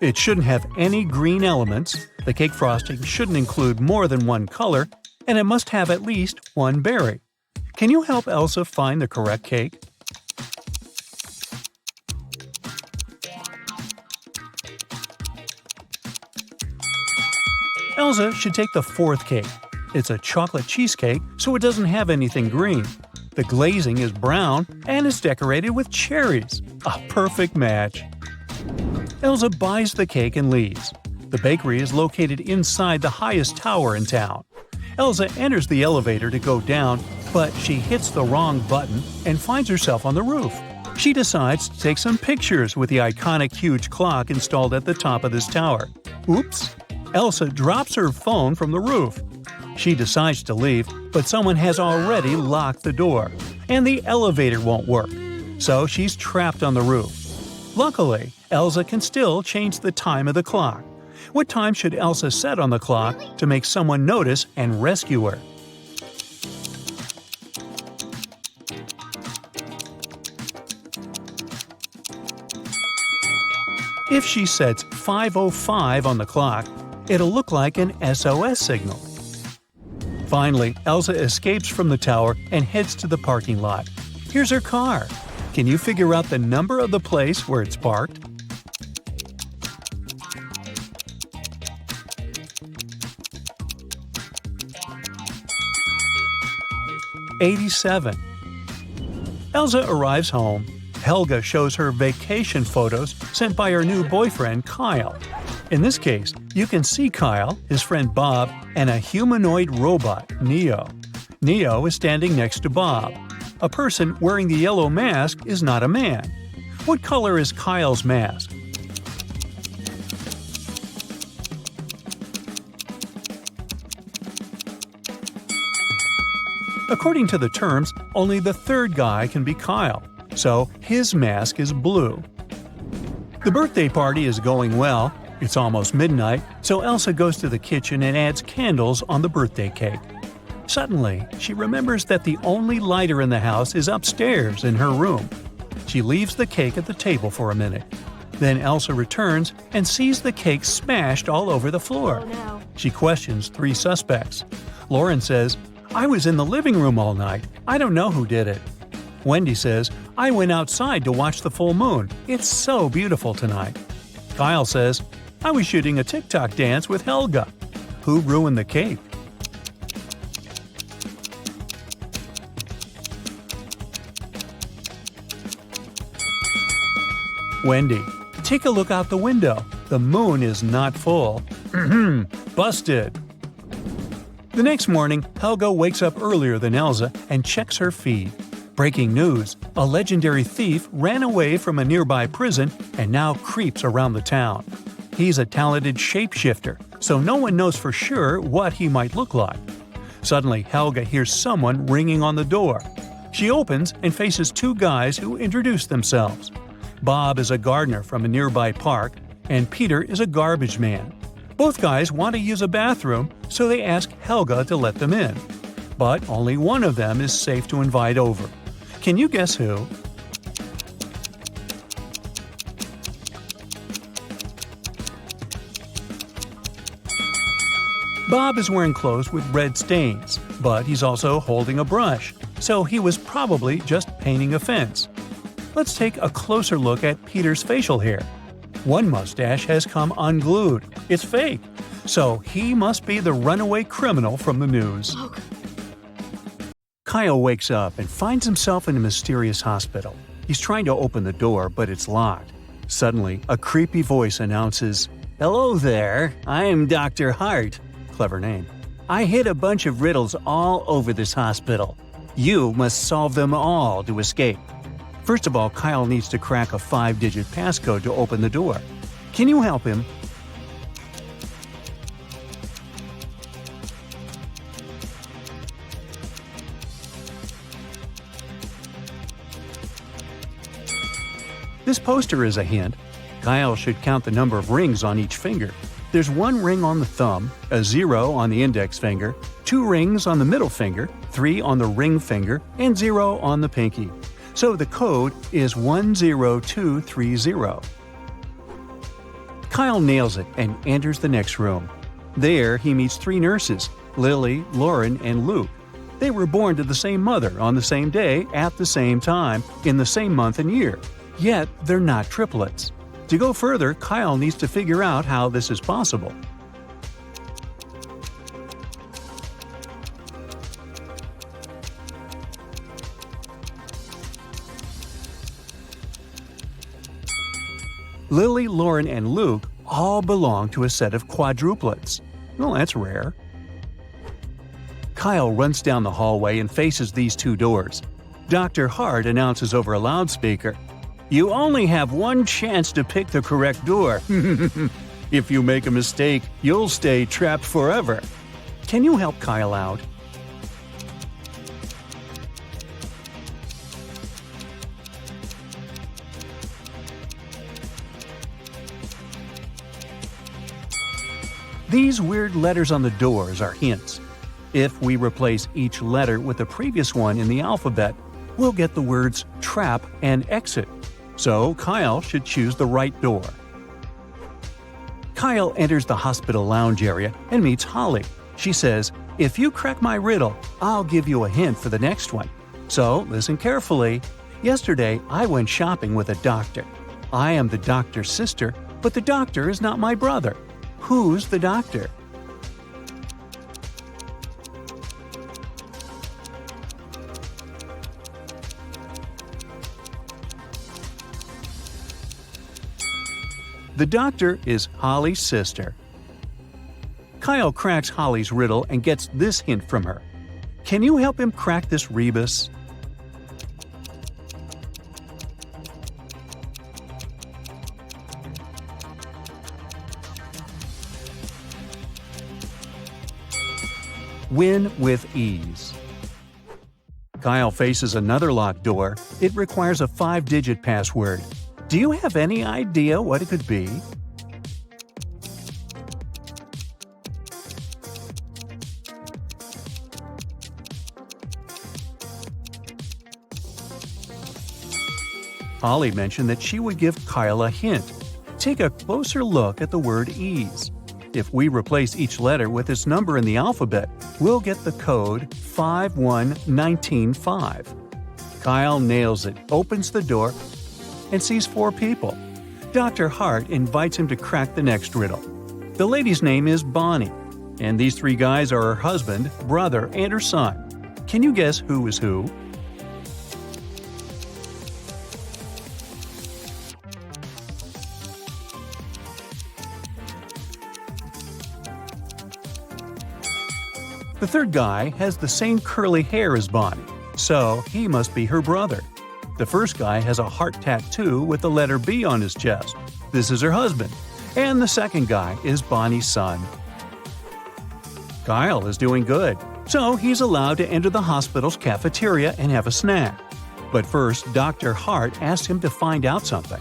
It shouldn't have any green elements, the cake frosting shouldn't include more than one color, and it must have at least 1 berry. Can you help Elsa find the correct cake? Elsa should take the fourth cake. It's a chocolate cheesecake, so it doesn't have anything green. The glazing is brown and is decorated with cherries. A perfect match. Elsa buys the cake and leaves. The bakery is located inside the highest tower in town. Elsa enters the elevator to go down, but she hits the wrong button and finds herself on the roof. She decides to take some pictures with the iconic huge clock installed at the top of this tower. Oops! Elsa drops her phone from the roof. She decides to leave, but someone has already locked the door, and the elevator won't work. So she's trapped on the roof. Luckily, Elsa can still change the time of the clock. What time should Elsa set on the clock to make someone notice and rescue her? If she sets 5:05 on the clock, it'll look like an SOS signal. Finally, Elsa escapes from the tower and heads to the parking lot. Here's her car. Can you figure out the number of the place where it's parked? '87. Elsa arrives home. Helga shows her vacation photos sent by her new boyfriend, Kyle. In this case, you can see Kyle, his friend Bob, and a humanoid robot, Neo. Neo is standing next to Bob. A person wearing the yellow mask is not a man. What color is Kyle's mask? According to the terms, only the third guy can be Kyle, so his mask is blue. The birthday party is going well. It's almost midnight, so Elsa goes to the kitchen and adds candles on the birthday cake. Suddenly, she remembers that the only lighter in the house is upstairs in her room. She leaves the cake at the table for a minute. Then Elsa returns and sees the cake smashed all over the floor. Oh, no. She questions 3 suspects. Lauren says, "I was in the living room all night. I don't know who did it." Wendy says, "I went outside to watch the full moon. It's so beautiful tonight." Kyle says, "I was shooting a TikTok dance with Helga." Who ruined the cake? Wendy. Take a look out the window. The moon is not full. Busted. The next morning, Helga wakes up earlier than Elsa and checks her feed. Breaking news: a legendary thief ran away from a nearby prison and now creeps around the town. He's a talented shapeshifter, so no one knows for sure what he might look like. Suddenly, Helga hears someone ringing on the door. She opens and faces 2 guys who introduce themselves. Bob is a gardener from a nearby park, and Peter is a garbage man. Both guys want to use a bathroom, so they ask Helga to let them in. But only one of them is safe to invite over. Can you guess who? Bob is wearing clothes with red stains, but he's also holding a brush, so he was probably just painting a fence. Let's take a closer look at Peter's facial hair. One mustache has come unglued. It's fake. So he must be the runaway criminal from the news. Kyle wakes up and finds himself in a mysterious hospital. He's trying to open the door, but it's locked. Suddenly, a creepy voice announces, "Hello there, I'm Dr. Hart." Clever name. "I hid a bunch of riddles all over this hospital. You must solve them all to escape." First of all, Kyle needs to crack a 5-digit passcode to open the door. Can you help him? This poster is a hint. Kyle should count the number of rings on each finger. There's 1 ring on the thumb, a 0 on the index finger, 2 rings on the middle finger, 3 on the ring finger, and 0 on the pinky. So the code is 10230. Kyle nails it and enters the next room. There he meets 3 nurses, Lily, Lauren, and Luke. They were born to the same mother on the same day at the same time in the same month and year. Yet they're not triplets. To go further, Kyle needs to figure out how this is possible. Lily, Lauren, and Luke all belong to a set of quadruplets. Well, that's rare. Kyle runs down the hallway and faces these two doors. Dr. Hart announces over a loudspeaker, "You only have one chance to pick the correct door. If you make a mistake, you'll stay trapped forever. Can you help Kyle out?" These weird letters on the doors are hints. If we replace each letter with the previous one in the alphabet, we'll get the words trap and exit. So Kyle should choose the right door. Kyle enters the hospital lounge area and meets Holly. She says, "If you crack my riddle, I'll give you a hint for the next one. So listen carefully. Yesterday, I went shopping with a doctor. I am the doctor's sister, but the doctor is not my brother. Who's the doctor?" The doctor is Holly's sister. Kyle cracks Holly's riddle and gets this hint from her. Can you help him crack this rebus? Win with ease. Kyle faces another locked door. It requires a 5-digit password. Do you have any idea what it could be? Holly mentioned that she would give Kyle a hint. Take a closer look at the word ease. If we replace each letter with its number in the alphabet, we'll get the code 51195. Kyle nails it, opens the door, and sees 4 people. Dr. Hart invites him to crack the next riddle. The lady's name is Bonnie, and these 3 guys are her husband, brother, and her son. Can you guess who is who? The third guy has the same curly hair as Bonnie, so he must be her brother. The first guy has a heart tattoo with the letter B on his chest. This is her husband. And the second guy is Bonnie's son. Kyle is doing good, so he's allowed to enter the hospital's cafeteria and have a snack. But first, Dr. Hart asked him to find out something.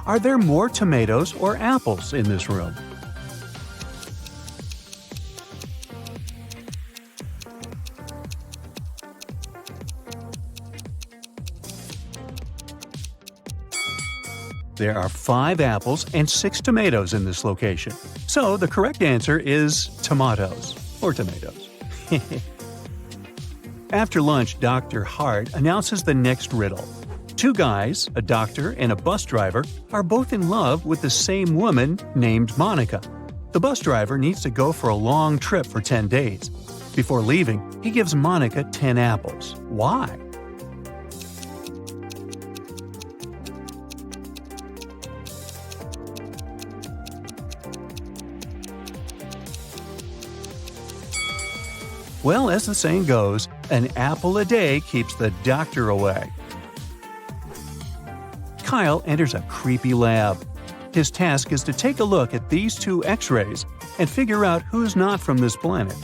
Are there more tomatoes or apples in this room? There are 5 apples and 6 tomatoes in this location. So the correct answer is tomatoes, or tomatoes. After lunch, Dr. Hart announces the next riddle. 2 guys, a doctor and a bus driver, are both in love with the same woman named Monica. The bus driver needs to go for a long trip for 10 days. Before leaving, he gives Monica 10 apples. Why? Well, as the saying goes, an apple a day keeps the doctor away. Kyle enters a creepy lab. His task is to take a look at these 2 X-rays and figure out who's not from this planet.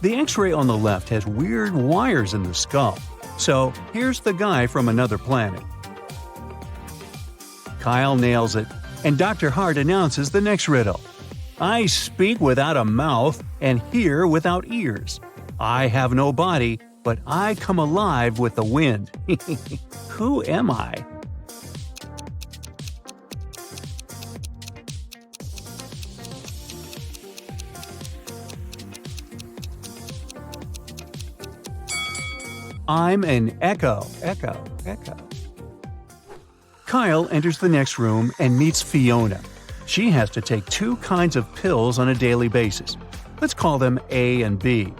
The X-ray on the left has weird wires in the skull. So here's the guy from another planet. Kyle nails it, and Dr. Hart announces the next riddle. I speak without a mouth and hear without ears. I have no body, but I come alive with the wind. Who am I? I'm an echo. Kyle enters the next room and meets Fiona. She has to take 2 kinds of pills on a daily basis. Let's call them A and B.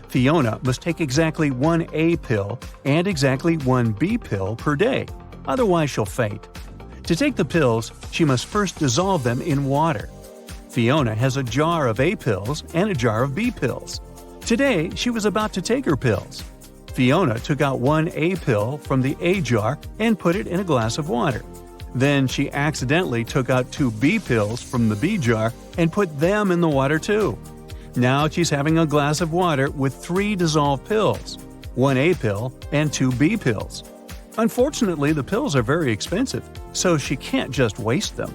Fiona must take exactly one A pill and exactly one B pill per day, otherwise she'll faint. To take the pills, she must first dissolve them in water. Fiona has a jar of A pills and a jar of B pills. Today, she was about to take her pills. Fiona took out one A pill from the A jar and put it in a glass of water. Then she accidentally took out two B pills from the B jar and put them in the water too. Now she's having a glass of water with 3 dissolved pills, 1 A pill and 2 B pills. Unfortunately, the pills are very expensive, so she can't just waste them.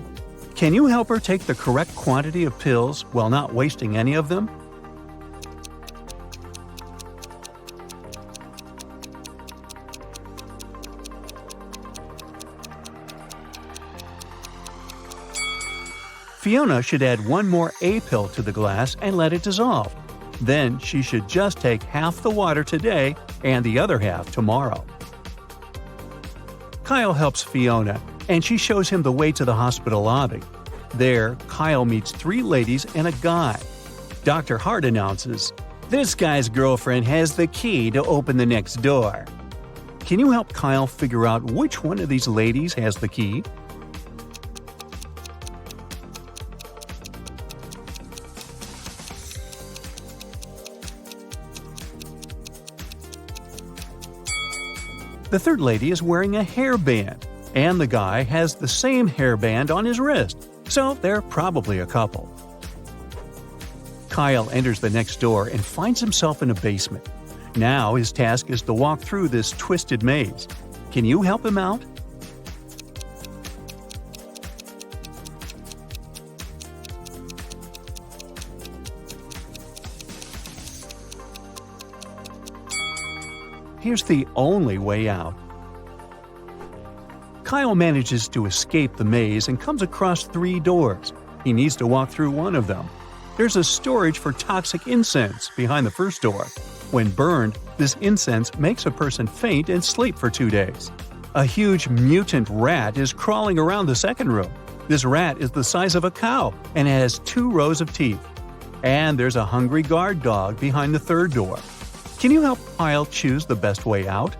Can you help her take the correct quantity of pills while not wasting any of them? Fiona should add one more A pill to the glass and let it dissolve. Then she should just take half the water today and the other half tomorrow. Kyle helps Fiona, and she shows him the way to the hospital lobby. There, Kyle meets 3 ladies and a guy. Dr. Hart announces, "This guy's girlfriend has the key to open the next door." Can you help Kyle figure out which one of these ladies has the key? The third lady is wearing a hairband, and the guy has the same hairband on his wrist, so they're probably a couple. Kyle enters the next door and finds himself in a basement. Now his task is to walk through this twisted maze. Can you help him out? Here's the only way out. Kyle manages to escape the maze and comes across 3 doors. He needs to walk through one of them. There's a storage for toxic incense behind the first door. When burned, this incense makes a person faint and sleep for 2 days. A huge mutant rat is crawling around the second room. This rat is the size of a cow and has 2 rows of teeth. And there's a hungry guard dog behind the third door. Can you help Kyle choose the best way out?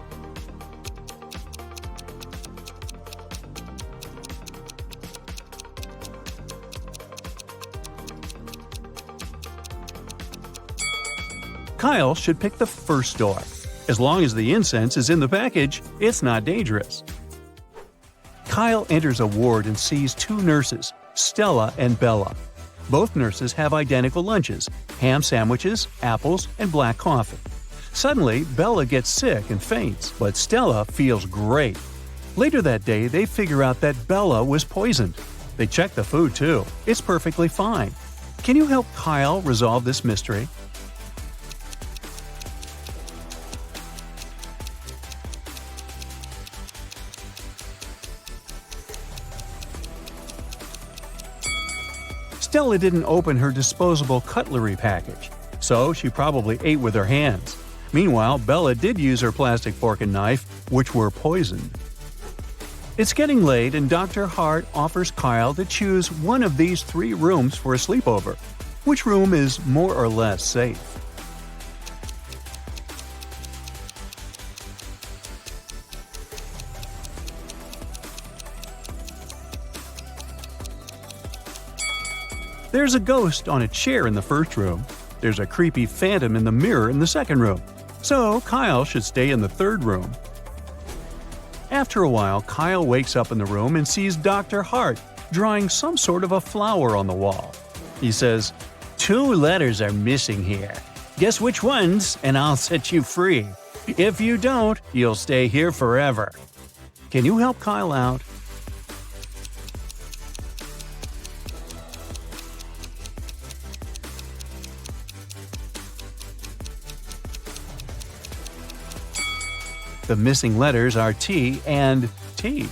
Kyle should pick the first door. As long as the incense is in the package, it's not dangerous. Kyle enters a ward and sees 2 nurses, Stella and Bella. Both nurses have identical lunches: ham sandwiches, apples, and black coffee. Suddenly, Bella gets sick and faints, but Stella feels great. Later that day, they figure out that Bella was poisoned. They check the food too. It's perfectly fine. Can you help Kyle resolve this mystery? Stella didn't open her disposable cutlery package, so she probably ate with her hands. Meanwhile, Bella did use her plastic fork and knife, which were poisoned. It's getting late and Dr. Hart offers Kyle to choose one of these 3 rooms for a sleepover. Which room is more or less safe? There's a ghost on a chair in the first room. There's a creepy phantom in the mirror in the second room. So Kyle should stay in the third room. After a while, Kyle wakes up in the room and sees Dr. Hart drawing some sort of a flower on the wall. He says, "2 letters are missing here. Guess which ones, and I'll set you free. If you don't, you'll stay here forever." Can you help Kyle out? The missing letters are T and T.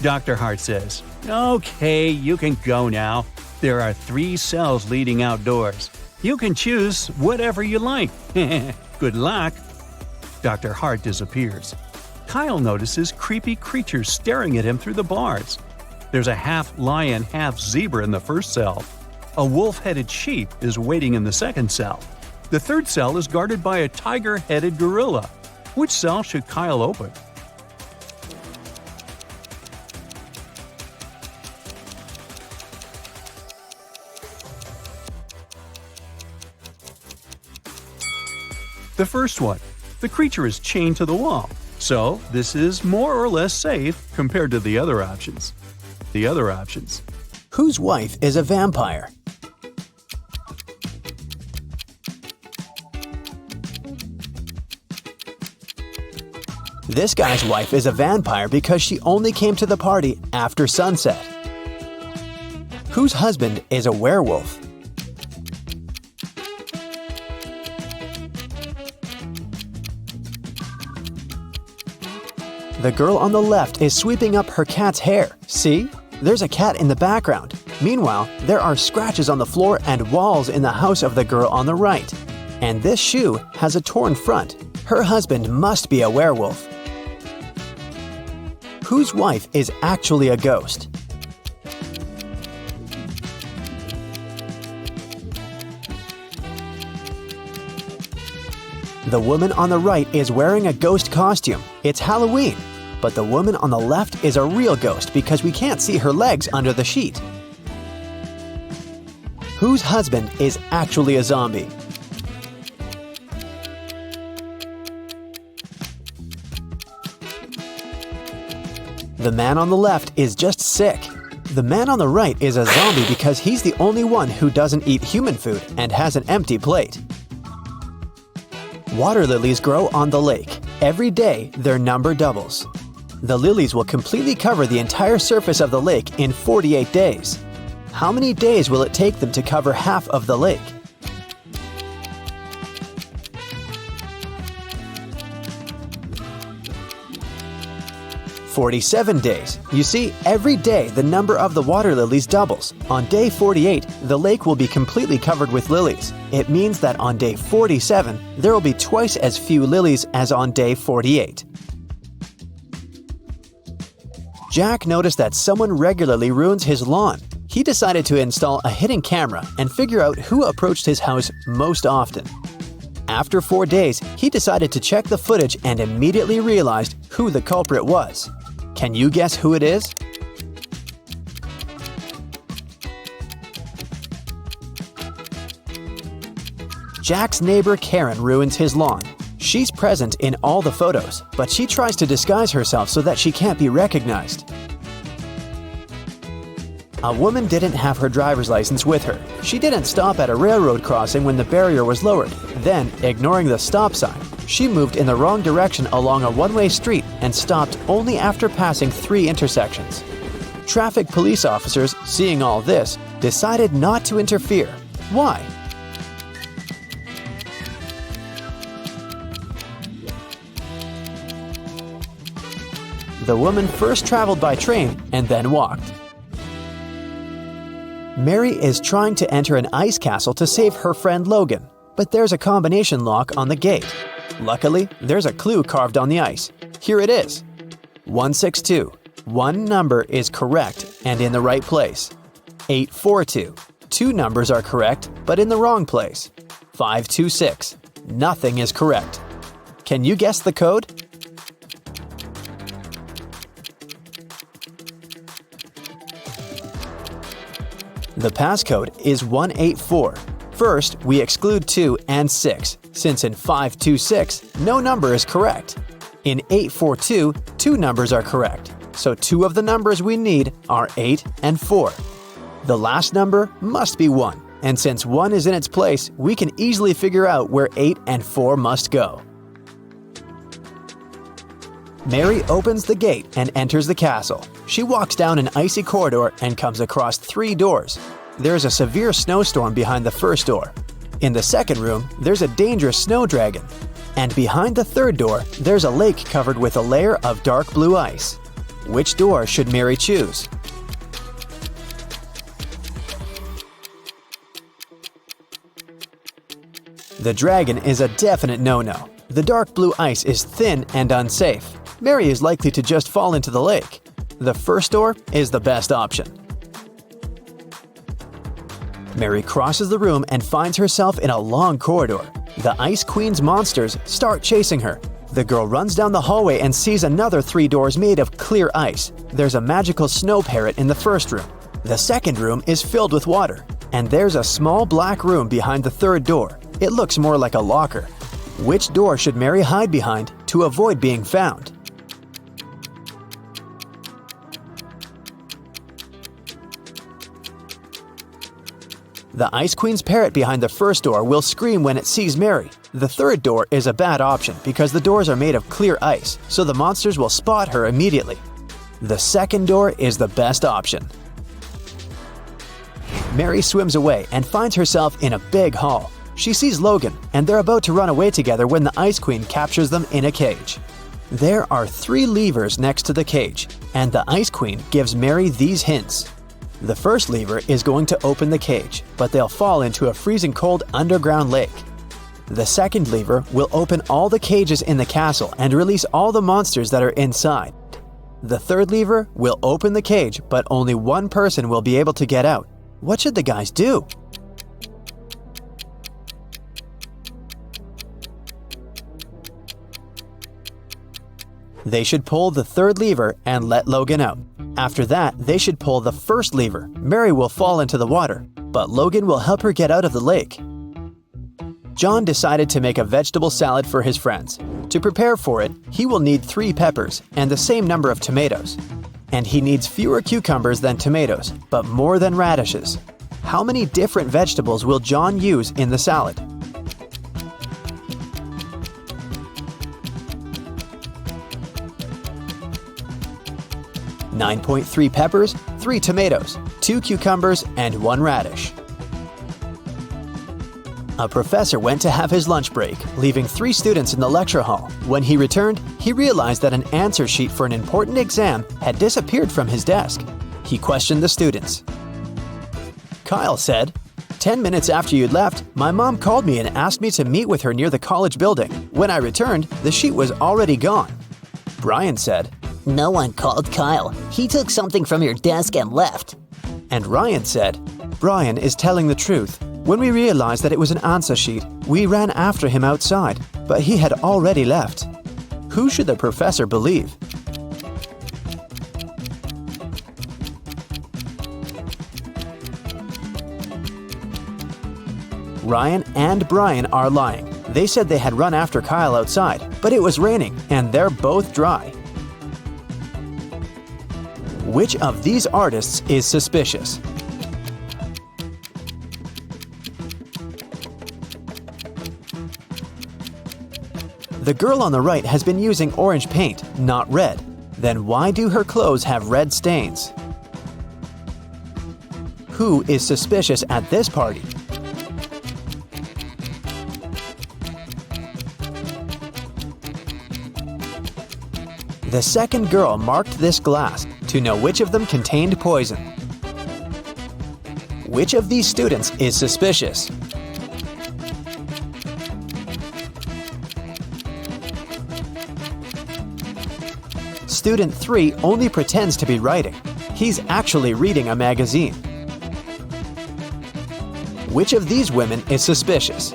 Dr. Hart says, "Okay, you can go now. There are 3 cells leading outdoors. You can choose whatever you like. Good luck." Dr. Hart disappears. Kyle notices creepy creatures staring at him through the bars. There's a half lion, half zebra in the first cell. A wolf-headed sheep is waiting in the second cell. The third cell is guarded by a tiger-headed gorilla. Which cell should Kyle open? The first one. The creature is chained to the wall, so this is more or less safe compared to the other options. Whose wife is a vampire? This guy's wife is a vampire because she only came to the party after sunset. Whose husband is a werewolf? The girl on the left is sweeping up her cat's hair. See? There's a cat in the background. Meanwhile, there are scratches on the floor and walls in the house of the girl on the right. And this shoe has a torn front. Her husband must be a werewolf. Whose wife is actually a ghost? The woman on the right is wearing a ghost costume. It's Halloween. But the woman on the left is a real ghost because we can't see her legs under the sheet. Whose husband is actually a zombie? The man on the left is just sick. The man on the right is a zombie because he's the only one who doesn't eat human food and has an empty plate. Water lilies grow on the lake. Every day, their number doubles. The lilies will completely cover the entire surface of the lake in 48 days. How many days will it take them to cover half of the lake? "47 days. You see, every day the number of the water lilies doubles. On day 48, the lake will be completely covered with lilies. It means that on day 47, there will be twice as few lilies as on day 48. Jack noticed that someone regularly ruins his lawn. He decided to install a hidden camera and figure out who approached his house most often. After 4 days, he decided to check the footage and immediately realized who the culprit was. Can you guess who it is? Jack's neighbor Karen ruins his lawn. She's present in all the photos, but she tries to disguise herself so that she can't be recognized. A woman didn't have her driver's license with her. She didn't stop at a railroad crossing when the barrier was lowered. Then, ignoring the stop sign, she moved in the wrong direction along a one-way street and stopped only after passing 3 intersections. Traffic police officers, seeing all this, decided not to interfere. Why? The woman first traveled by train and then walked. Mary is trying to enter an ice castle to save her friend Logan, but there's a combination lock on the gate. Luckily, there's a clue carved on the ice. Here it is. 162. One number is correct and in the right place. 842. 2 numbers are correct, but in the wrong place. 526. Nothing is correct. Can you guess the code? The passcode is 184. First, we exclude 2 and 6, since in 526, no number is correct. In 842, 2 numbers are correct, so 2 of the numbers we need are 8 and 4. The last number must be 1, and since 1 is in its place, we can easily figure out where 8 and 4 must go. Mary opens the gate and enters the castle. She walks down an icy corridor and comes across 3 doors. There's a severe snowstorm behind the first door. In the second room, there's a dangerous snow dragon. And behind the third door, there's a lake covered with a layer of dark blue ice. Which door should Mary choose? The dragon is a definite no-no. The dark blue ice is thin and unsafe. Mary is likely to just fall into the lake. The first door is the best option. Mary crosses the room and finds herself in a long corridor. The Ice Queen's monsters start chasing her. The girl runs down the hallway and sees another 3 doors made of clear ice. There's a magical snow parrot in the first room. The second room is filled with water. And there's a small black room behind the third door. It looks more like a locker. Which door should Mary hide behind to avoid being found? The Ice Queen's parrot behind the first door will scream when it sees Mary. The third door is a bad option because the doors are made of clear ice, so the monsters will spot her immediately. The second door is the best option. Mary swims away and finds herself in a big hall. She sees Logan, and they're about to run away together when the Ice Queen captures them in a cage. There are 3 levers next to the cage, and the Ice Queen gives Mary these hints. The first lever is going to open the cage, but they'll fall into a freezing cold underground lake. The second lever will open all the cages in the castle and release all the monsters that are inside. The third lever will open the cage, but only one person will be able to get out. What should the guys do? They should pull the third lever and let Logan out. After that, they should pull the first lever. Mary will fall into the water, but Logan will help her get out of the lake. John decided to make a vegetable salad for his friends. To prepare for it, he will need 3 peppers and the same number of tomatoes. And he needs fewer cucumbers than tomatoes, but more than radishes. How many different vegetables will John use in the salad? .3 peppers, 3 tomatoes, 2 cucumbers, and 1 radish. A professor went to have his lunch break, leaving 3 students in the lecture hall. When he returned, he realized that an answer sheet for an important exam had disappeared from his desk. He questioned the students. Kyle said, "10 minutes after you'd left, my mom called me and asked me to meet with her near the college building. When I returned, the sheet was already gone." Brian said, No one called Kyle. He took something from your desk and left. and Ryan said, "Brian is telling the truth. When we realized that it was an answer sheet, we ran after him outside, but he had already left." Who should the professor believe? Ryan and Brian are lying. They said they had run after Kyle outside, but it was raining and they're both dry. Which of these artists is suspicious? The girl on the right has been using orange paint, not red. Then why do her clothes have red stains? Who is suspicious at this party? The second girl marked this glass to know which of them contained poison. Which of these students is suspicious? Student 3 only pretends to be writing. He's actually reading a magazine. Which of these women is suspicious?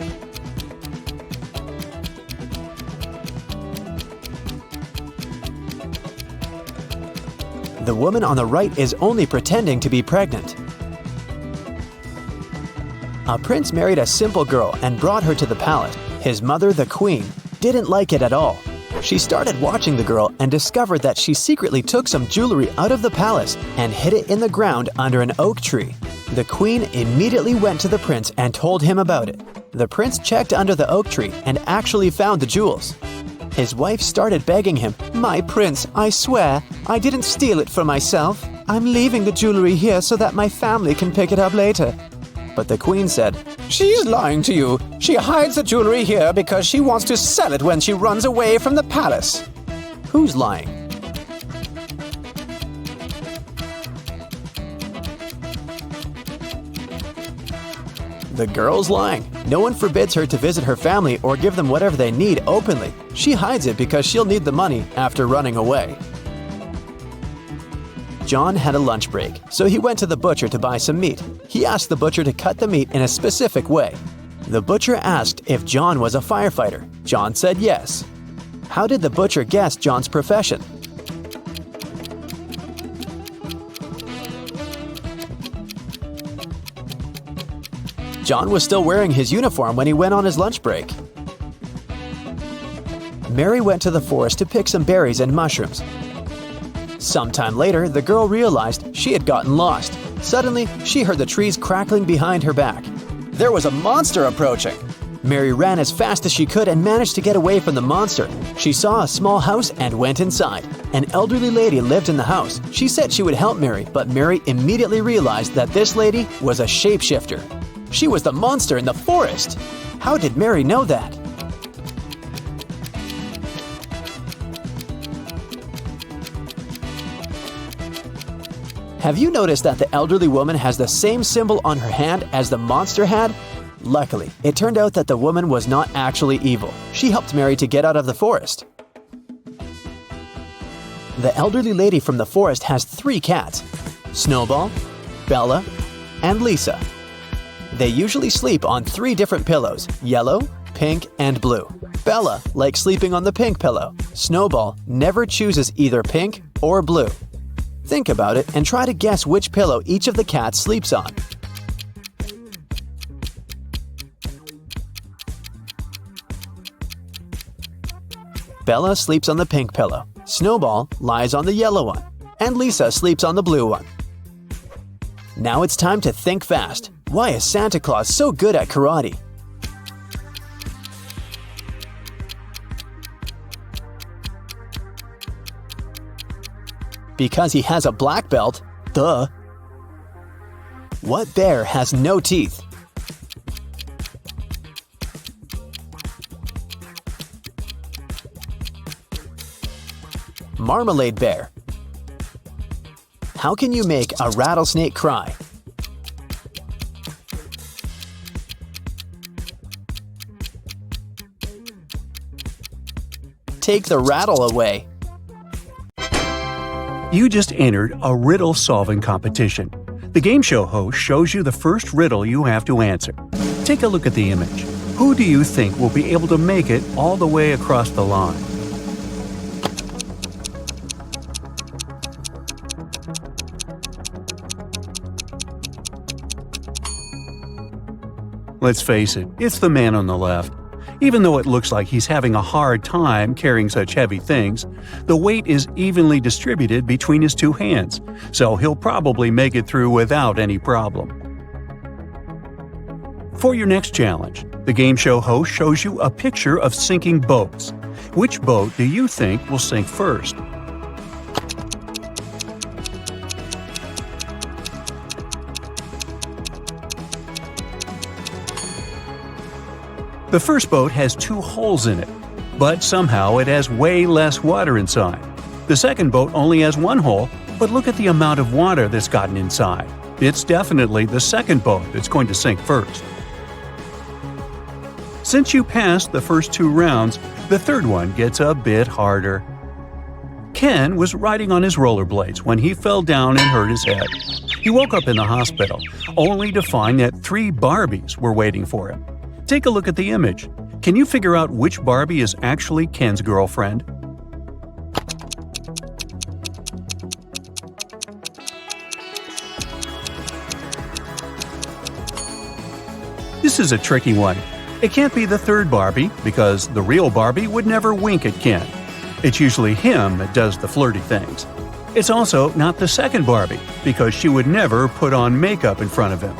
The woman on the right is only pretending to be pregnant. A prince married a simple girl and brought her to the palace. His mother, the queen, didn't like it at all. She started watching the girl and discovered that she secretly took some jewelry out of the palace and hid it in the ground under an oak tree. The queen immediately went to the prince and told him about it. The prince checked under the oak tree and actually found the jewels. His wife started begging him, "My prince, I swear, I didn't steal it for myself. I'm leaving the jewelry here so that my family can pick it up later." But the queen said, "She's lying to you. She hides the jewelry here because she wants to sell it when she runs away from the palace." Who's lying? The girl's lying. No one forbids her to visit her family or give them whatever they need openly. She hides it because she'll need the money after running away. John had a lunch break, so he went to the butcher to buy some meat. He asked the butcher to cut the meat in a specific way. The butcher asked if John was a firefighter. John said yes. How did the butcher guess John's profession? John was still wearing his uniform when he went on his lunch break. Mary went to the forest to pick some berries and mushrooms. Sometime later, the girl realized she had gotten lost. Suddenly, she heard the trees crackling behind her back. There was a monster approaching. Mary ran as fast as she could and managed to get away from the monster. She saw a small house and went inside. An elderly lady lived in the house. She said she would help Mary, but Mary immediately realized that this lady was a shapeshifter. She was the monster in the forest. How did Mary know that? Have you noticed that the elderly woman has the same symbol on her hand as the monster had? Luckily, it turned out that the woman was not actually evil. She helped Mary to get out of the forest. The elderly lady from the forest has 3 cats: Snowball, Bella, and Lisa. They usually sleep on 3 different pillows: yellow, pink, and blue. Bella likes sleeping on the pink pillow. Snowball never chooses either pink or blue. Think about it and try to guess which pillow each of the cats sleeps on. Bella sleeps on the pink pillow, Snowball lies on the yellow one, and Lisa sleeps on the blue one. Now it's time to think fast. Why is Santa Claus so good at karate? Because he has a black belt, duh. What bear has no teeth? Marmalade bear. How can you make a rattlesnake cry? Take the rattle away. You just entered a riddle solving competition. The game show host shows you the first riddle you have to answer. Take a look at the image. Who do you think will be able to make it all the way across the line? Let's face it, it's the man on the left. Even though it looks like he's having a hard time carrying such heavy things, the weight is evenly distributed between his 2 hands, so he'll probably make it through without any problem. For your next challenge, the game show host shows you a picture of sinking boats. Which boat do you think will sink first? The first boat has 2 holes in it, but somehow it has way less water inside. The second boat only has 1 hole, but look at the amount of water that's gotten inside. It's definitely the second boat that's going to sink first. Since you passed the first 2 rounds, the third one gets a bit harder. Ken was riding on his rollerblades when he fell down and hurt his head. He woke up in the hospital, only to find that 3 Barbies were waiting for him. Take a look at the image. Can you figure out which Barbie is actually Ken's girlfriend? This is a tricky one. It can't be the third Barbie, because the real Barbie would never wink at Ken. It's usually him that does the flirty things. It's also not the second Barbie, because she would never put on makeup in front of him.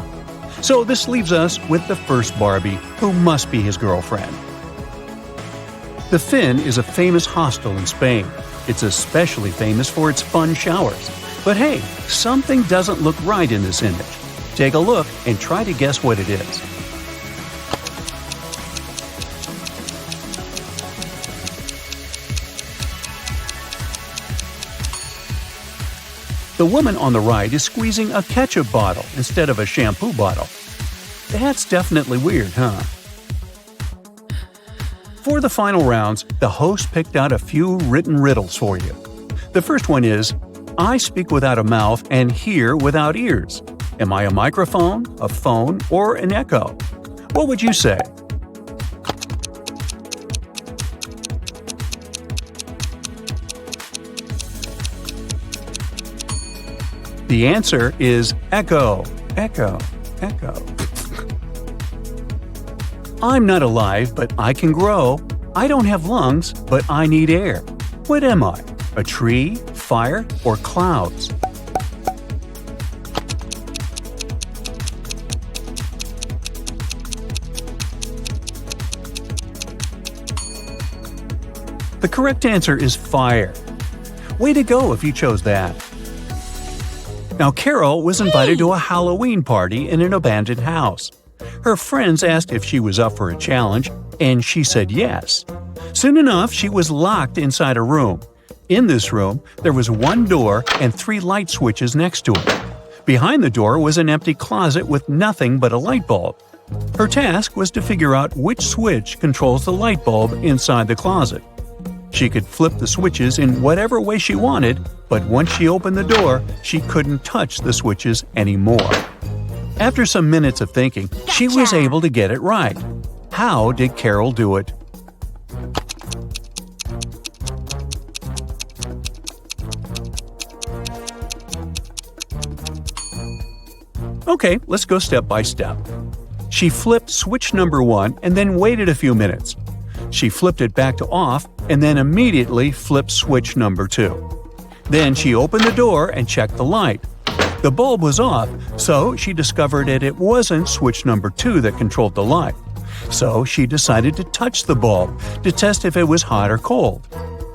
So this leaves us with the first Barbie, who must be his girlfriend. The Finn is a famous hostel in Spain. It's especially famous for its fun showers. But hey, something doesn't look right in this image. Take a look and try to guess what it is. The woman on the right is squeezing a ketchup bottle instead of a shampoo bottle. That's definitely weird, huh? For the final rounds, the host picked out a few written riddles for you. The first one is, I speak without a mouth and hear without ears. Am I a microphone, a phone, or an echo? What would you say? The answer is echo, echo, echo. I'm not alive, but I can grow. I don't have lungs, but I need air. What am I? A tree, fire, or clouds? The correct answer is fire. Way to go if you chose that. Now, Carol was invited to a Halloween party in an abandoned house. Her friends asked if she was up for a challenge, and she said yes. Soon enough, she was locked inside a room. In this room, there was one door and 3 light switches next to it. Behind the door was an empty closet with nothing but a light bulb. Her task was to figure out which switch controls the light bulb inside the closet. She could flip the switches in whatever way she wanted, but once she opened the door, she couldn't touch the switches anymore. After some minutes of thinking, she was able to get it right. How did Carol do it? Okay, let's go step by step. She flipped switch number 1 and then waited a few minutes. She flipped it back to off and then immediately flipped switch number 2. Then she opened the door and checked the light. The bulb was off, so she discovered that it wasn't switch number 2 that controlled the light. So she decided to touch the bulb to test if it was hot or cold.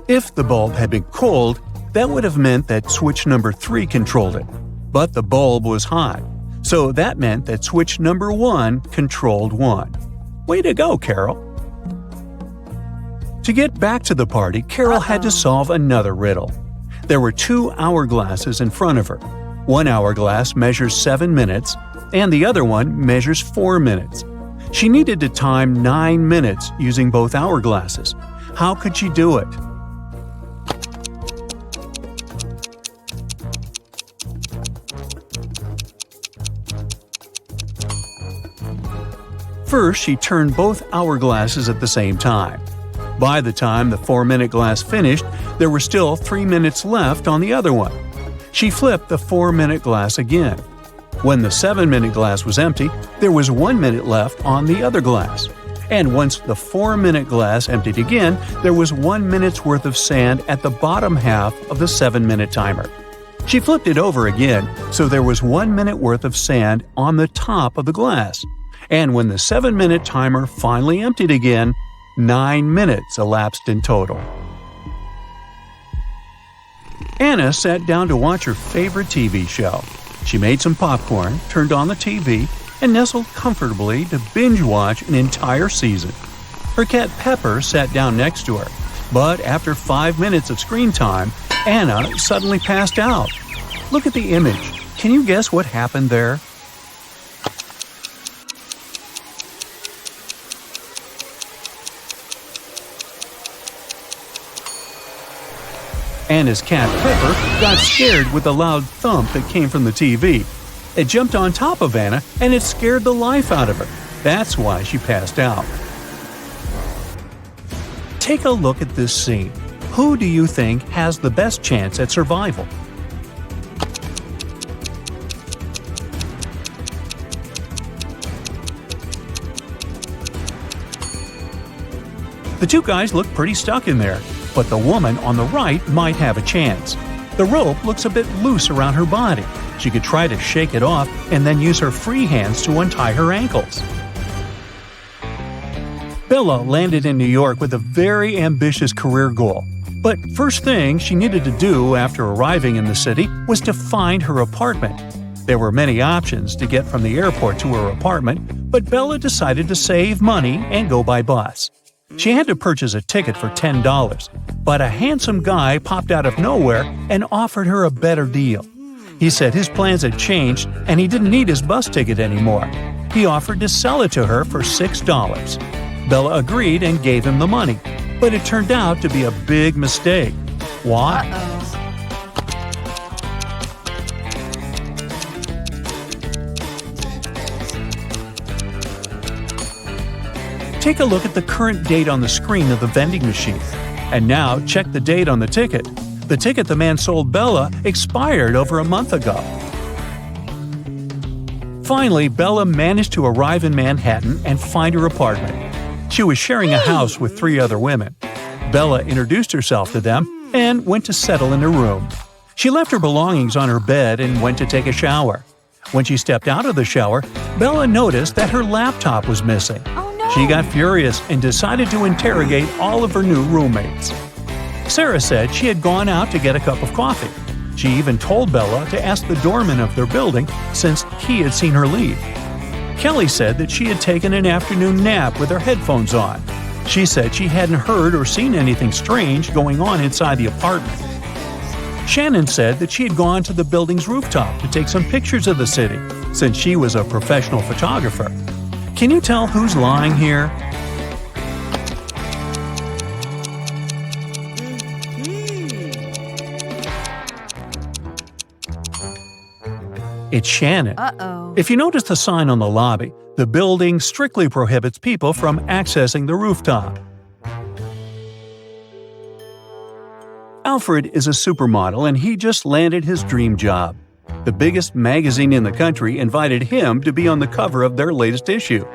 If the bulb had been cold, that would have meant that switch number 3 controlled it. But the bulb was hot, so that meant that switch number 1 controlled 1. Way to go, Carol! To get back to the party, Carol had to solve another riddle. There were 2 hourglasses in front of her. One hourglass measures 7 minutes, and the other one measures 4 minutes. She needed to time 9 minutes using both hourglasses. How could she do it? First, she turned both hourglasses at the same time. By the time the 4-minute glass finished, there were still 3 minutes left on the other one. She flipped the 4-minute glass again. When the 7-minute glass was empty, there was 1 minute left on the other glass. And once the 4-minute glass emptied again, there was 1 minute's worth of sand at the bottom half of the 7-minute timer. She flipped it over again, so there was 1 minute worth of sand on the top of the glass. And when the 7-minute timer finally emptied again, 9 minutes elapsed in total. Anna sat down to watch her favorite TV show. She made some popcorn, turned on the TV, and nestled comfortably to binge-watch an entire season. Her cat Pepper sat down next to her, but after 5 minutes of screen time, Anna suddenly passed out. Look at the image. Can you guess what happened there? Anna's cat Pepper got scared with the loud thump that came from the TV. It jumped on top of Anna and it scared the life out of her. That's why she passed out. Take a look at this scene. Who do you think has the best chance at survival? The 2 guys look pretty stuck in there, but the woman on the right might have a chance. The rope looks a bit loose around her body. She could try to shake it off and then use her free hands to untie her ankles. Bella landed in New York with a very ambitious career goal. But first thing she needed to do after arriving in the city was to find her apartment. There were many options to get from the airport to her apartment, but Bella decided to save money and go by bus. She had to purchase a ticket for $10, but a handsome guy popped out of nowhere and offered her a better deal. He said his plans had changed and he didn't need his bus ticket anymore. He offered to sell it to her for $6. Bella agreed and gave him the money, but it turned out to be a big mistake. Why? Take a look at the current date on the screen of the vending machine. And now check the date on the ticket. The ticket the man sold Bella expired over a month ago. Finally, Bella managed to arrive in Manhattan and find her apartment. She was sharing a house with 3 other women. Bella introduced herself to them and went to settle in her room. She left her belongings on her bed and went to take a shower. When she stepped out of the shower, Bella noticed that her laptop was missing. She got furious and decided to interrogate all of her new roommates. Sarah said she had gone out to get a cup of coffee. She even told Bella to ask the doorman of their building since he had seen her leave. Kelly said that she had taken an afternoon nap with her headphones on. She said she hadn't heard or seen anything strange going on inside the apartment. Shannon said that she had gone to the building's rooftop to take some pictures of the city, since she was a professional photographer. Can you tell who's lying here? It's Shannon. If you notice the sign on the lobby, the building strictly prohibits people from accessing the rooftop. Alfred is a supermodel and he just landed his dream job. The biggest magazine in the country invited him to be on the cover of their latest issue.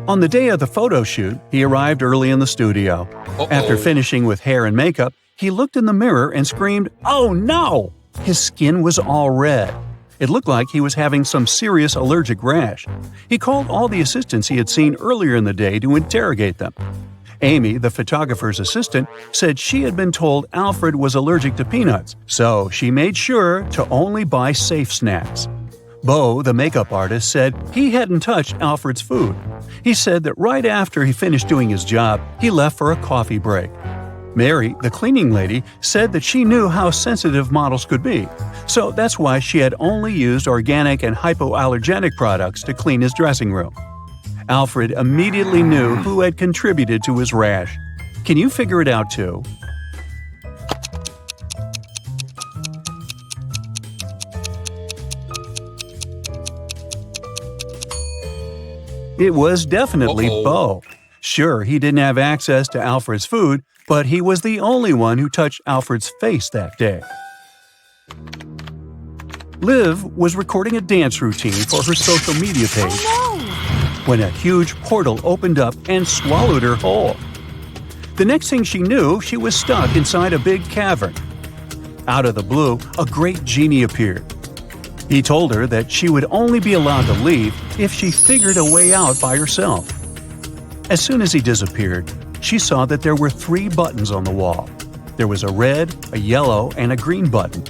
On the day of the photo shoot, he arrived early in the studio. After finishing with hair and makeup, he looked in the mirror and screamed, "Oh no!" His skin was all red. It looked like he was having some serious allergic rash. He called all the assistants he had seen earlier in the day to interrogate them. Amy, the photographer's assistant, said she had been told Alfred was allergic to peanuts, so she made sure to only buy safe snacks. Bo, the makeup artist, said he hadn't touched Alfred's food. He said that right after he finished doing his job, he left for a coffee break. Mary, the cleaning lady, said that she knew how sensitive models could be, so that's why she had only used organic and hypoallergenic products to clean his dressing room. Alfred immediately knew who had contributed to his rash. Can you figure it out too? It was definitely Bo. Sure, he didn't have access to Alfred's food, but he was the only one who touched Alfred's face that day. Liv was recording a dance routine for her social media page when a huge portal opened up and swallowed her whole. The next thing she knew, she was stuck inside a big cavern. Out of the blue, a great genie appeared. He told her that she would only be allowed to leave if she figured a way out by herself. As soon as he disappeared, she saw that there were 3 buttons on the wall. There was a red, a yellow, and a green button.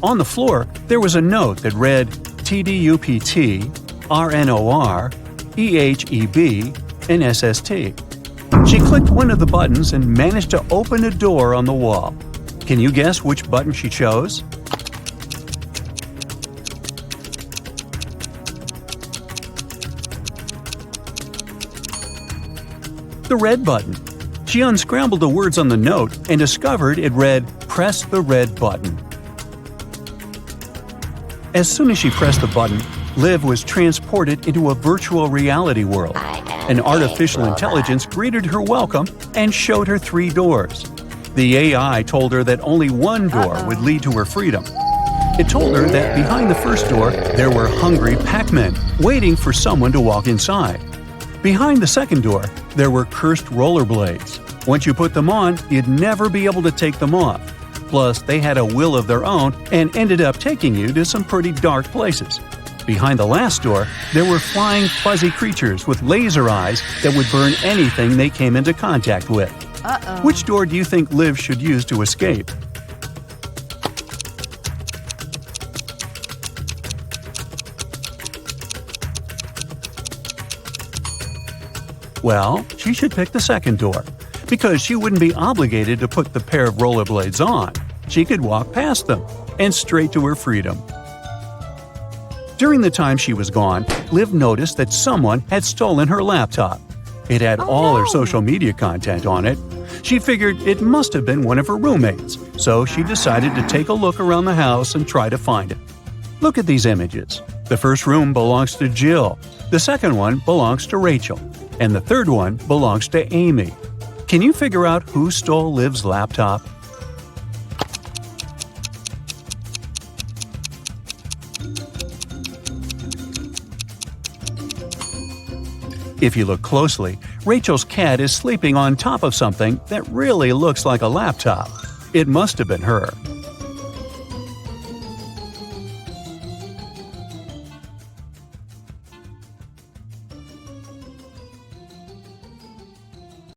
On the floor, there was a note that read TDUPT, RNOR, EHEB, and SST. She clicked one of the buttons and managed to open a door on the wall. Can you guess which button she chose? The red button. She unscrambled the words on the note and discovered it read, "Press the red button." As soon as she pressed the button, Liv was transported into a virtual reality world. An artificial intelligence greeted her welcome and showed her 3 doors. The AI told her that only one door would lead to her freedom. It told her that behind the first door, there were hungry Pac-Men waiting for someone to walk inside. Behind the second door, there were cursed rollerblades. Once you put them on, you'd never be able to take them off. Plus, they had a will of their own and ended up taking you to some pretty dark places. Behind the last door, there were flying fuzzy creatures with laser eyes that would burn anything they came into contact with. Which door do you think Liv should use to escape? Well, she should pick the second door, because she wouldn't be obligated to put the pair of rollerblades on. She could walk past them and straight to her freedom. During the time she was gone, Liv noticed that someone had stolen her laptop. It had all her social media content on it. She figured it must have been one of her roommates, so she decided to take a look around the house and try to find it. Look at these images. The first room belongs to Jill. The second one belongs to Rachel. And the third one belongs to Amy. Can you figure out who stole Liv's laptop? If you look closely, Rachel's cat is sleeping on top of something that really looks like a laptop. It must have been her.